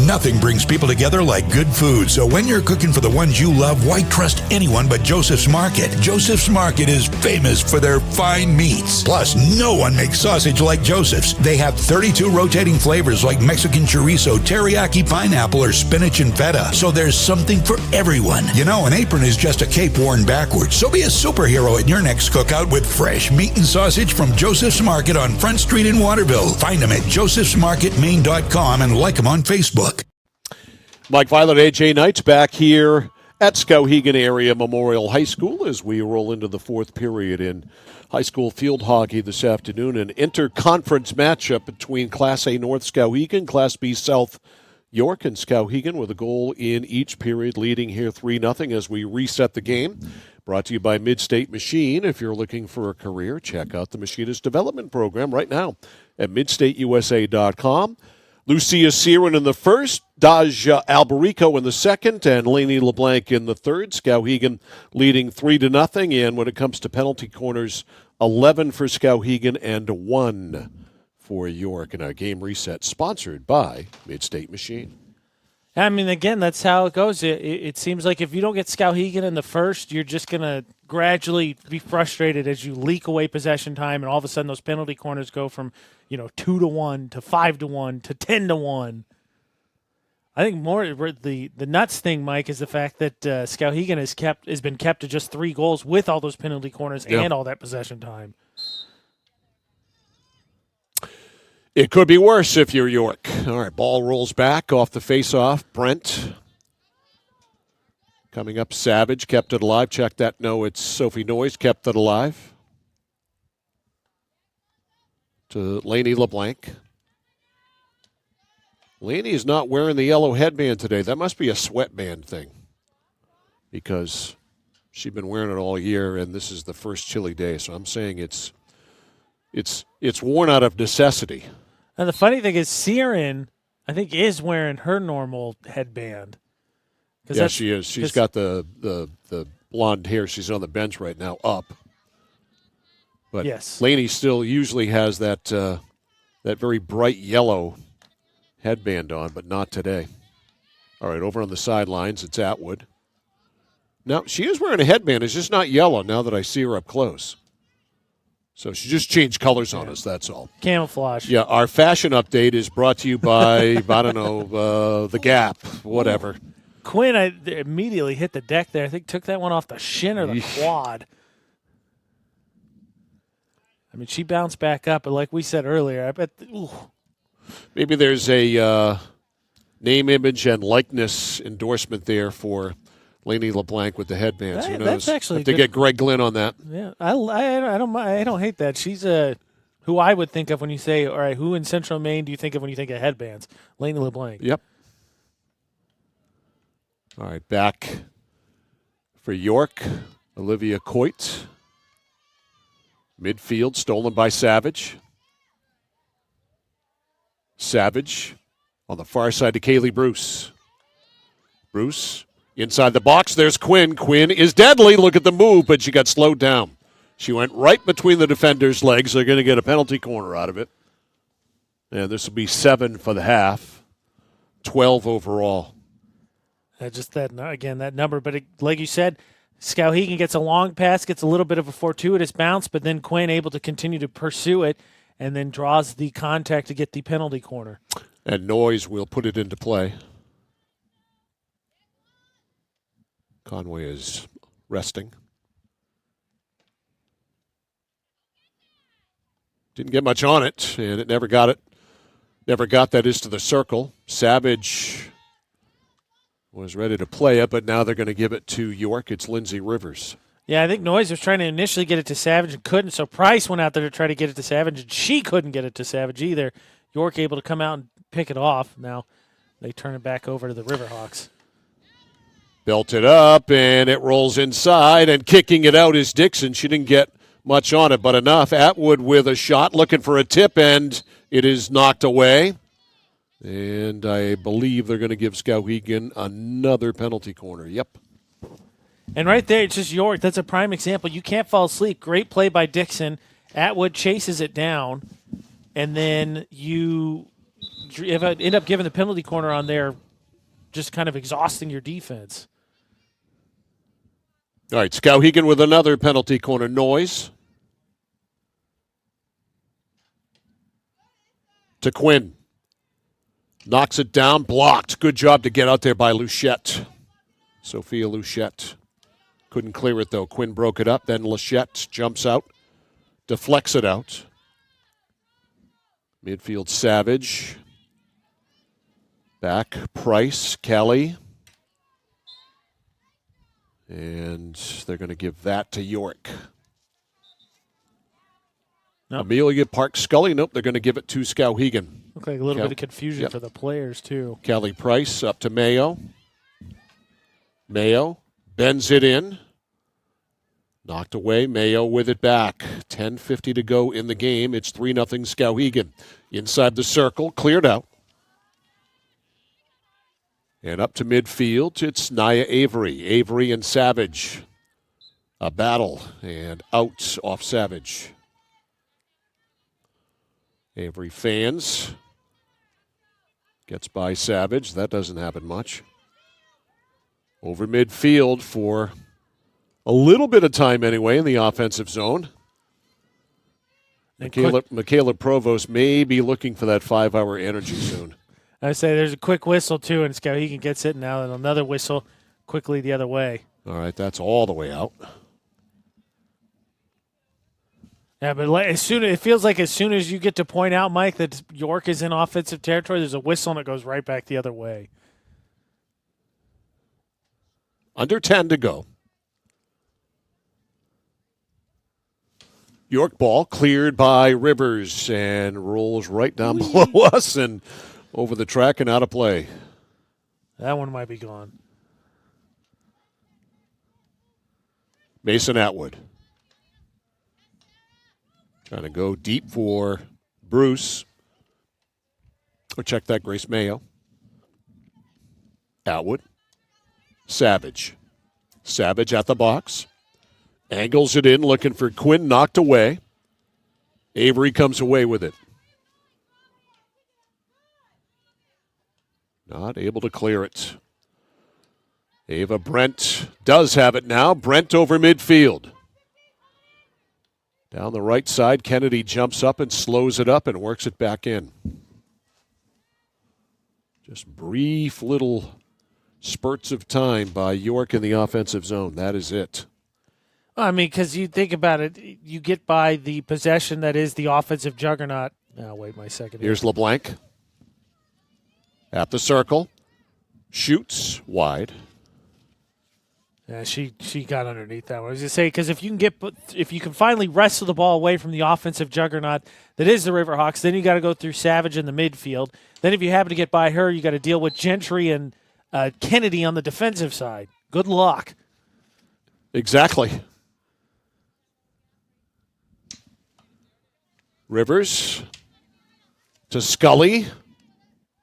Nothing brings people together like good food. So when you're cooking for the ones you love, why trust anyone but Joseph's Market? Joseph's Market is famous for their fine meats. Plus, no one makes sausage like Joseph's. They have 32 rotating flavors like Mexican chorizo, teriyaki pineapple, or spinach and feta. So there's something for everyone. You know, an apron is just a cape worn backwards. So be a superhero at your next cookout with fresh meat and sausage from Joseph's Market on Front Street in Waterville. Find them at josephsmarketmaine.com and like them on Facebook. Mike Violet, AJ Knights back here at Skowhegan Area Memorial High School as we roll into the fourth period in high school field hockey this afternoon. An interconference matchup between Class A North Skowhegan, Class B South York, and Skowhegan with a goal in each period, leading here 3-0 as we reset the game. Brought to you by Midstate Machine. If you're looking for a career, check out the Machinist Development Program right now at midstateusa.com. Lucia Siren in the first, Daja Alberico in the second, and Lainey LeBlanc in the third. Skowhegan leading 3-0. And when it comes to penalty corners, 11 for Skowhegan and 1 for York. And our game reset sponsored by Midstate Machine. I mean, again, that's how it goes. It seems like if you don't get Skowhegan in the first, you're just going to gradually be frustrated as you leak away possession time, and all of a sudden those penalty corners go from 2-1 to 5-1 to 10-1. I think more the nuts thing, Mike, is the fact that Skowhegan has been kept to just 3 goals with all those penalty corners and all that possession time. It could be worse if you're York. All right, ball rolls back off the face-off. Brent coming up. Savage kept it alive. Check that. No, it's Sophie Noyes kept it alive. To Lainey LeBlanc. Lainey is not wearing the yellow headband today. That must be a sweatband thing because she's been wearing it all year, and this is the first chilly day. So I'm saying it's worn out of necessity. And the funny thing is, Siren, I think, is wearing her normal headband. Yeah, she is. She's got the blonde hair. She's on the bench right now, up. But yes, Lainey still usually has that very bright yellow headband on, but not today. All right, over on the sidelines, it's Atwood. Now, she is wearing a headband. It's just not yellow now that I see her up close. So she just changed colors on us, that's all. Camouflage. Yeah, our fashion update is brought to you by, I don't know, The Gap, whatever. Quinn immediately hit the deck there. I think took that one off the shin or the quad. I mean, she bounced back up, but like we said earlier, I bet maybe there's a name, image, and likeness endorsement there for Lainey LeBlanc with the headbands. Who knows? That's actually have to get Greg Glynn on that. Yeah, I don't hate that. She's who I would think of when you say, all right, who in Central Maine do you think of when you think of headbands? Lainey LeBlanc. Yep. All right, back for York, Olivia Coit. Midfield, stolen by Savage. Savage on the far side to Kaylee Bruce. Bruce inside the box. There's Quinn. Quinn is deadly. Look at the move, but she got slowed down. She went right between the defender's legs. They're going to get a penalty corner out of it. And this will be 7 for the half, 12 overall. Just that number. But like you said, Skowhegan gets a long pass, gets a little bit of a fortuitous bounce, but then Quinn able to continue to pursue it and then draws the contact to get the penalty corner. And Noyes will put it into play. Conway is resting. Didn't get much on it, and it never got it. Never got that into the circle. Savage was ready to play it, but now they're going to give it to York. It's Lindsay Rivers. Yeah, I think Noyes was trying to initially get it to Savage and couldn't, so Price went out there to try to get it to Savage, and she couldn't get it to Savage either. York able to come out and pick it off. Now they turn it back over to the Riverhawks. Built it up, and it rolls inside, and kicking it out is Dixon. She didn't get much on it, but enough. Atwood with a shot, looking for a tip, and it is knocked away. And I believe they're going to give Skowhegan another penalty corner. Yep. And right there, it's just York. That's a prime example. You can't fall asleep. Great play by Dixon. Atwood chases it down, and then you end up giving the penalty corner on there, just kind of exhausting your defense. All right, Skowhegan with another penalty corner. Noise to Quinn. Knocks it down, blocked. Good job to get out there by Luchette. Sophia Luchette. Couldn't clear it, though. Quinn broke it up. Then Luchette jumps out, deflects it out. Midfield Savage. Back Price, Kelly. And they're going to give that to York. Nope. Amelia Park Scully. Nope, they're going to give it to Skowhegan. Looked like a little bit of confusion for the players, too. Kelly Price up to Mayo. Mayo bends it in. Knocked away. Mayo with it back. 10:50 to go in the game. It's 3-0 Skowhegan. Inside the circle. Cleared out. And up to midfield, it's Nia Avery. Avery and Savage. A battle. And out off Savage. Avery fans. Gets by Savage. That doesn't happen much. Over midfield for a little bit of time anyway in the offensive zone. Michaela Provost may be looking for that 5-hour energy soon. I say there's a quick whistle, too, and Skowhegan gets it now, and another whistle quickly the other way. All right, that's all the way out. Yeah, but it feels like as soon as you get to point out, Mike, that York is in offensive territory, there's a whistle and it goes right back the other way. Under 10 to go. York ball cleared by Rivers and rolls right down below us and over the track and out of play. That one might be gone. Mason Atwood. Trying to go deep for Bruce. Or check that, Grace Mayo. Atwood. Savage. Savage at the box. Angles it in, looking for Quinn, knocked away. Avery comes away with it. Not able to clear it. Ava Brent does have it now. Brent over midfield. Down the right side, Kennedy jumps up and slows it up and works it back in. Just brief little spurts of time by York in the offensive zone. That is it. I mean, because you think about it, you get by the possession that is the offensive juggernaut. Now, wait my second. Here's LeBlanc. At the circle. Shoots wide. Yeah, she got underneath that one. I was going to say, because if you can finally wrestle the ball away from the offensive juggernaut that is the Riverhawks, then you got to go through Savage in the midfield. Then if you happen to get by her, you got to deal with Gentry and Kennedy on the defensive side. Good luck. Exactly. Rivers to Scully.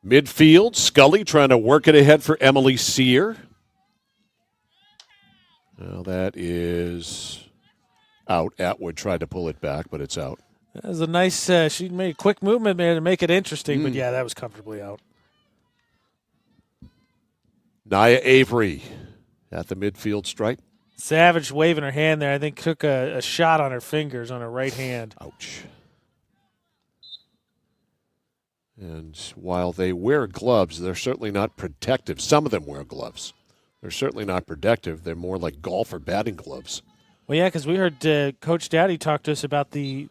Midfield. Scully trying to work it ahead for Emily Sear. Well, that is out. Atwood tried to pull it back, but it's out. That was a nice, she made a quick movement there to make it interesting, but yeah, that was comfortably out. Nia Avery at the midfield stripe. Savage waving her hand there, I think took a shot on her fingers on her right hand. Ouch. And while they wear gloves, they're certainly not protective. Some of them wear gloves. They're certainly not protective. They're more like golf or batting gloves. Well, yeah, because we heard Coach Dowdy talk to us about the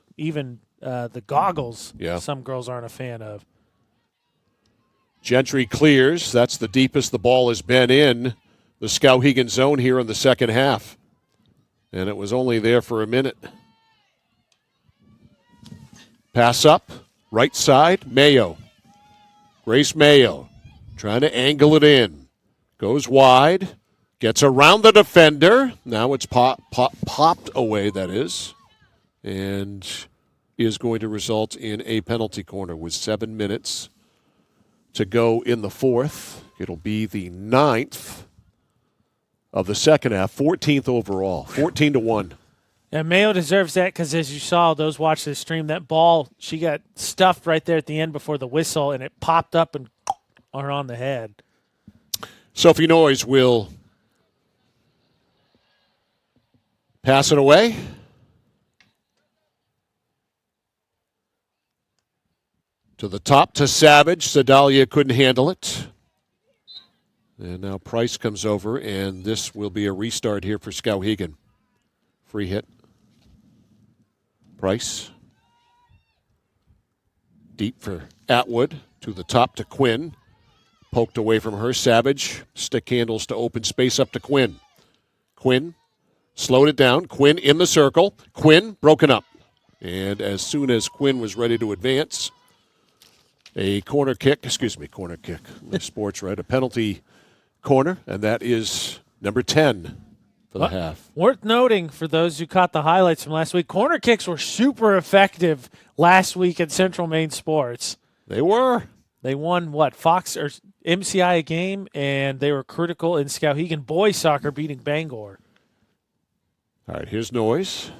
goggles some girls aren't a fan of. Gentry clears. That's the deepest the ball has been in the Skowhegan zone here in the second half. And it was only there for a minute. Pass up. Right side, Mayo. Grace Mayo trying to angle it in. Goes wide. Gets around the defender. Now it's popped away, that is. And is going to result in a penalty corner with 7 minutes to go in the fourth. It'll be the 9th of the second half, 14th overall, 14-1. And Mayo deserves that because, as you saw, those watch this stream, that ball, she got stuffed right there at the end before the whistle, and it popped up and her on the head. Sophie Noyes will pass it away. To the top to Savage. Sedalia couldn't handle it. And now Price comes over, and this will be a restart here for Skowhegan. Free hit. Price. Deep for Atwood. To the top to Quinn. Poked away from her. Savage. Stick handles to open space up to Quinn. Quinn slowed it down. Quinn in the circle. Quinn broken up. And as soon as Quinn was ready to advance, a corner kick. Sports right. A penalty corner, and that is number 10 for the half. Worth noting for those who caught the highlights from last week, corner kicks were super effective last week at Central Maine Sports. They were. They won, Fox or MCI a game, and they were critical in Skowhegan boys soccer beating Bangor. All right, here's Noyes.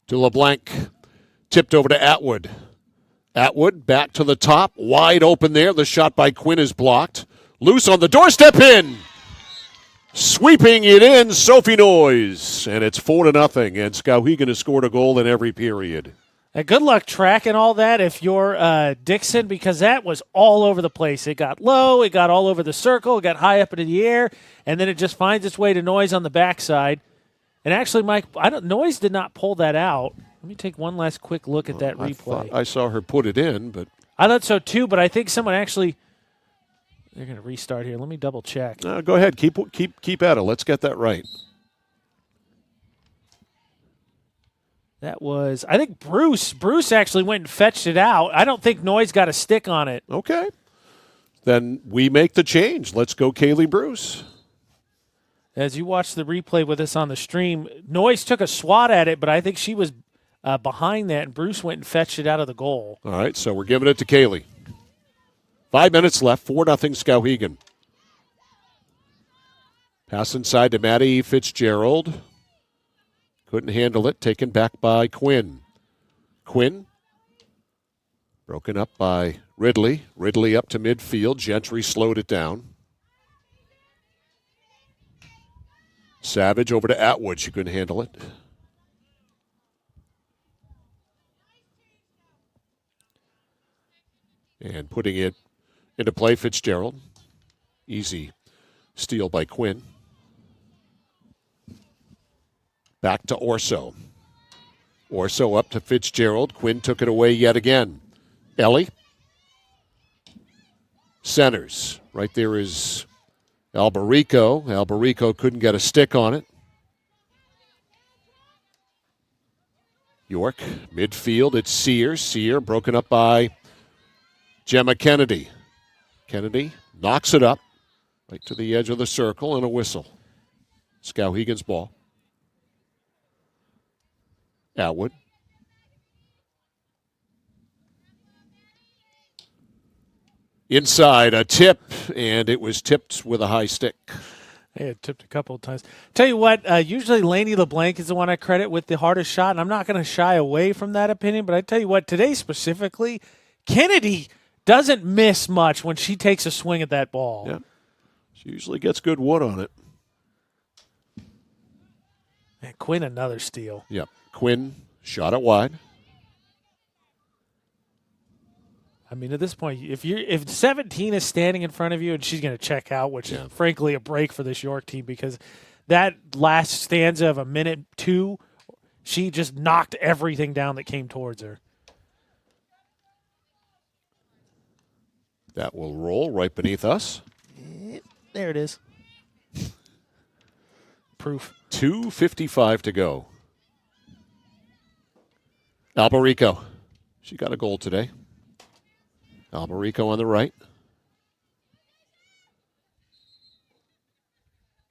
To LeBlanc. Tipped over to Atwood. Atwood back to the top. Wide open there. The shot by Quinn is blocked. Loose on the doorstep in. Sweeping it in, Sophie Noyes. And it's 4-0. And Skowhegan has scored a goal in every period. And good luck tracking all that if you're Dixon, because that was all over the place. It got low. It got all over the circle. It got high up into the air. And then it just finds its way to Noyes on the backside. And actually, Mike, Noyes did not pull that out. Let me take one last quick look at that replay. I saw her put it in, but I thought so too. But I think someone actually. They're going to restart here. Let me double check. Go ahead. Keep at it. Let's get that right. That was, I think Bruce. Bruce actually went and fetched it out. I don't think Noyes got a stick on it. Okay. Then we make the change. Let's go Kaylee Bruce. As you watch the replay with us on the stream, Noyes took a swat at it, but I think she was behind that, and Bruce went and fetched it out of the goal. All right, so we're giving it to Kaylee. 5 minutes left, 4-0 Skowhegan. Pass inside to Maddie Fitzgerald. Couldn't handle it, taken back by Quinn. Quinn, broken up by Ridley. Ridley up to midfield. Gentry slowed it down. Savage over to Atwood. She couldn't handle it. And putting it into play, Fitzgerald. Easy steal by Quinn. Back to Orso. Orso up to Fitzgerald. Quinn took it away yet again. Ellie. Centers. Right there is Albarico. Albarico couldn't get a stick on it. York, midfield, it's Sear. Sear broken up by Gemma Kennedy. Kennedy knocks it up right to the edge of the circle and a whistle. Skowhegan's ball. Atwood. Inside, a tip, and it was tipped with a high stick. Hey, it tipped a couple of times. Tell you what, usually Lainey LeBlanc is the one I credit with the hardest shot, and I'm not going to shy away from that opinion, but I tell you what, today specifically, Kennedy doesn't miss much when she takes a swing at that ball. Yeah. She usually gets good wood on it. And Quinn, another steal. Yep. Quinn shot it wide. I mean, at this point, if 17 is standing in front of you and she's going to check out, which is frankly a break for this York team, because that last stanza of a minute 2, she just knocked everything down that came towards her. That will roll right beneath us. There it is. Proof. 2:55 to go. Albarico. She got a goal today. Albarico on the right.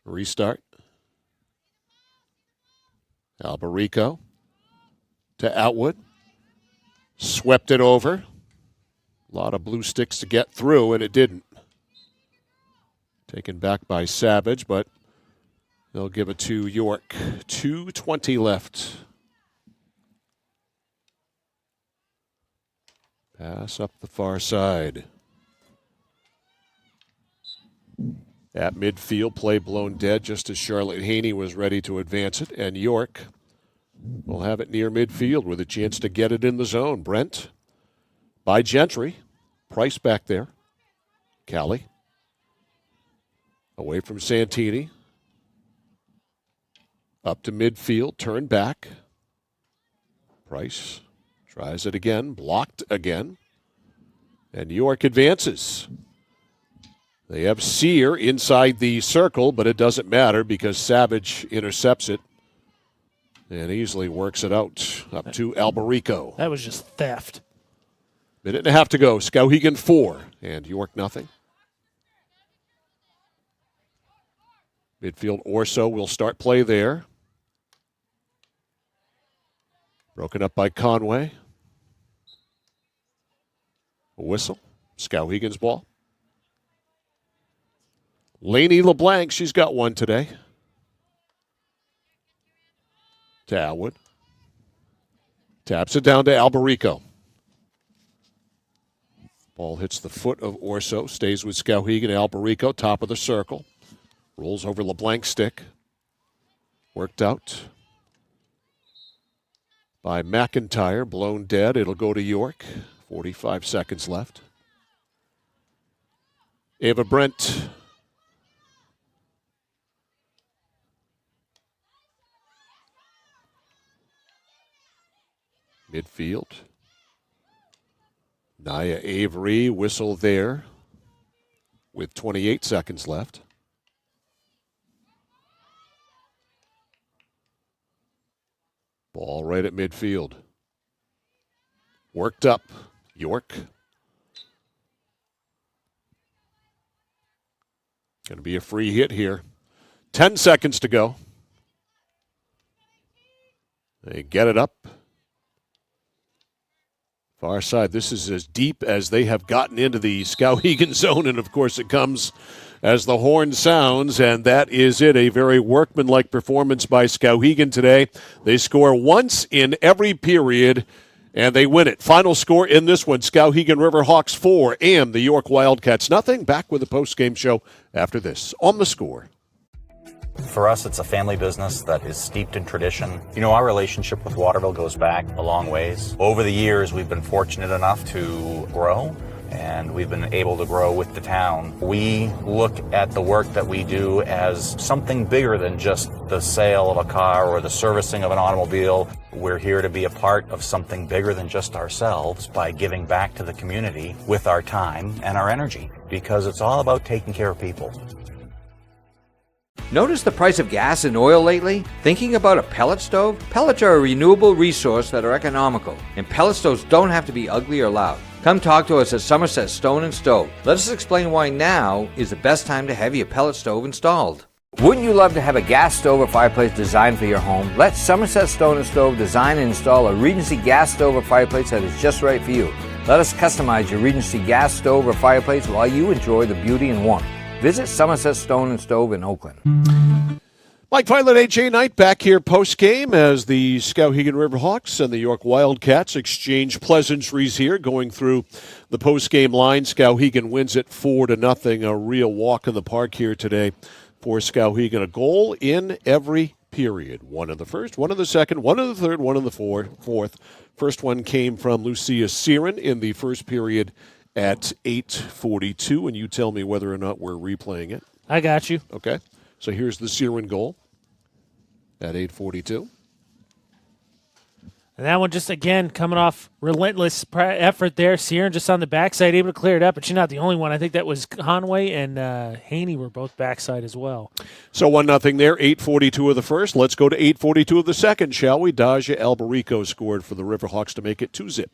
Restart. Albarico to Atwood. Swept it over. A lot of blue sticks to get through, and it didn't. Taken back by Savage, but they'll give it to York. 2:20 left. Pass up the far side. At midfield, play blown dead just as Charlotte Haney was ready to advance it, and York will have it near midfield with a chance to get it in the zone. Brent by Gentry. Price back there. Callie. Away from Santini. Up to midfield, turn back. Price tries it again, blocked again. And York advances. They have Sear inside the circle, but it doesn't matter because Savage intercepts it and easily works it out up to Alberico. That was just theft. Minute and a half to go. Skowhegan 4 and York nothing. Midfield Orso will start play there. Broken up by Conway. A whistle. Skowhegan's ball. Lainey LeBlanc, she's got one today. To Alwood. Taps it down to Alberico. Ball hits the foot of Orso. Stays with Skowhegan. Alberico, top of the circle. Rolls over LeBlanc's stick. Worked out by McIntyre. Blown dead. It'll go to York. 45 seconds left. Ava Brent. Midfield. Nia Avery, whistle there with 28 seconds left. Ball right at midfield. Worked up. York. Going to be a free hit here. 10 seconds to go. They get it up. Far side. This is as deep as they have gotten into the Skowhegan zone, and of course it comes as the horn sounds, and that is it. A very workmanlike performance by Skowhegan today. They score once in every period, and they win it. Final score in this one, Skowhegan Riverhawks 4 and the York Wildcats nothing. Back with the post-game show after this on The Score. For us, it's a family business that is steeped in tradition. You know, our relationship with Waterville goes back a long ways. Over the years, we've been fortunate enough to grow, and we've been able to grow with the town. We look at the work that we do as something bigger than just the sale of a car or the servicing of an automobile. We're here to be a part of something bigger than just ourselves by giving back to the community with our time and our energy, because it's all about taking care of people. Notice the price of gas and oil lately? Thinking about a pellet stove? Pellets are a renewable resource that are economical, and pellet stoves don't have to be ugly or loud. Come talk to us at Somerset Stone & Stove. Let us explain why now is the best time to have your pellet stove installed. Wouldn't you love to have a gas stove or fireplace designed for your home? Let Somerset Stone & Stove design and install a Regency gas stove or fireplace that is just right for you. Let us customize your Regency gas stove or fireplace while you enjoy the beauty and warmth. Visit Somerset Stone & Stove in Oakland. Mike Violet, AJ Knight back here post-game as the Skowhegan Riverhawks and the York Wildcats exchange pleasantries here going through the post-game line. Skowhegan wins it 4-0. A real walk in the park here today for Skowhegan. A goal in every period. One in the first, one in the second, one in the third, one in the fourth. First one came from Lucia Siren in the first period at 8:42, and you tell me whether or not we're replaying it. I got you. Okay. So here's the Siren goal at 8:42. And that one just, again, coming off relentless effort there. Siren just on the backside, able to clear it up, but she's not the only one. I think that was Conway and Haney were both backside as well. So 1-0 there, 8:42 of the first. Let's go to 8:42 of the second, shall we? Daja Alberico scored for the Riverhawks to make it 2-0.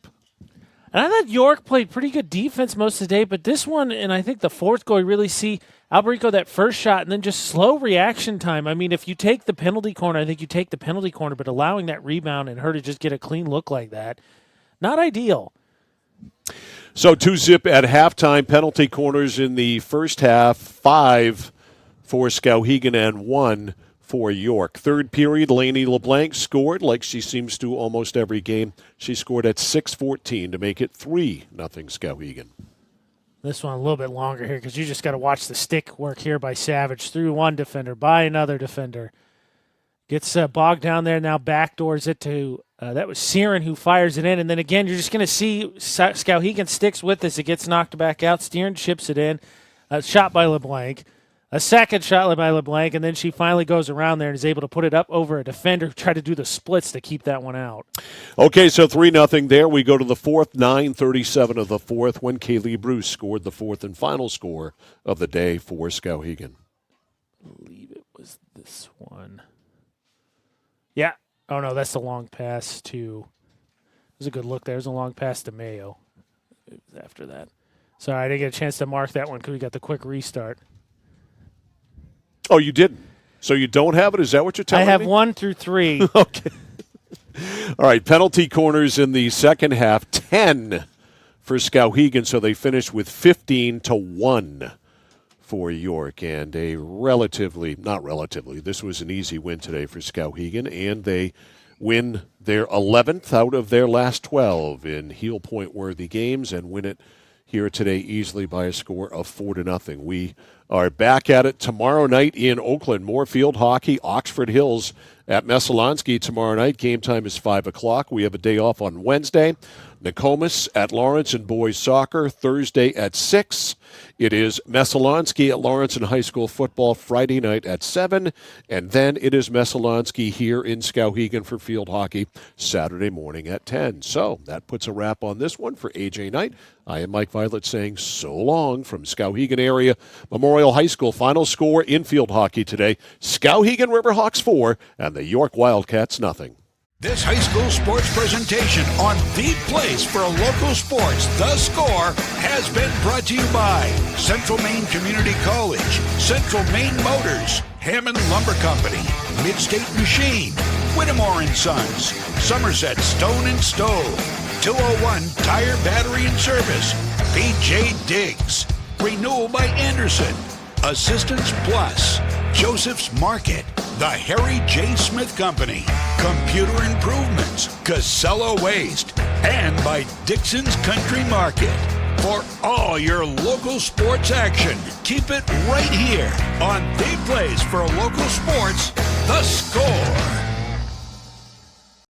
And I thought York played pretty good defense most of the day, but this one, and I think the fourth goal, you really see Alberico that first shot and then just slow reaction time. I mean, if you take the penalty corner, I think you take the penalty corner, but allowing that rebound and her to just get a clean look like that, not ideal. So 2-zip at halftime. Penalty corners in the first half, 5 for Skowhegan and 1 for York. Third period, Lainey LeBlanc scored like she seems to almost every game. She scored at 6:14 to make it 3-0 Skowhegan. This one a little bit longer here because you just got to watch the stick work here by Savage. Through one defender, by another defender. Gets bogged down there, now backdoors it to, that was Siren who fires it in. And then again, you're just going to see Skowhegan sticks with this. It gets knocked back out. Steeren chips it in. A shot by LeBlanc. A second shot by LeBlanc, and then she finally goes around there and is able to put it up over a defender who tried to do the splits to keep that one out. Okay, so 3-0 there. We go to the fourth, 9:37 of the fourth, when Kaylee Bruce scored the fourth and final score of the day for Skowhegan. I believe it was this one. Yeah. Oh, no, that's the long pass to – it was a good look there. It was a long pass to Mayo after that. Sorry, I didn't get a chance to mark that one because we got the quick restart. Oh, you didn't? So you don't have it? Is that what you're telling me? I have 1 through 3. Okay. All right, penalty corners in the second half, 10 for Skowhegan, so they finished with 15-1 for York. And this was an easy win today for Skowhegan, and they win their 11th out of their last 12 in heel point-worthy games and win it here today easily by a score of 4-0. We are back at it tomorrow night in Oakland. More field hockey, Oxford Hills at Messalonski tomorrow night. Game time is 5 o'clock. We have a day off on Wednesday. Nokomis at Lawrence and boys soccer Thursday at 6. It is Messalonski at Lawrence and high school football Friday night at 7. And then it is Messalonski here in Skowhegan for field hockey Saturday morning at 10. So that puts a wrap on this one for AJ Knight. I am Mike Violet saying so long from Skowhegan Area Memorial High School. Final score in field hockey today, Skowhegan Riverhawks 4 and the York Wildcats 0. This high school sports presentation on the place for local sports, The Score, has been brought to you by Central Maine Community College, Central Maine Motors, Hammond Lumber Company, Midstate Machine, Whittemore & Sons, Somerset Stone and Stove, 201 Tire Battery and Service, BJ Diggs, Renewal by Anderson, Assistance Plus, Joseph's Market, the Harry J. Smith Company, Computer Improvements, Casella Waste, and by Dixon's Country Market. For all your local sports action, keep it right here on the place for local sports, The Score.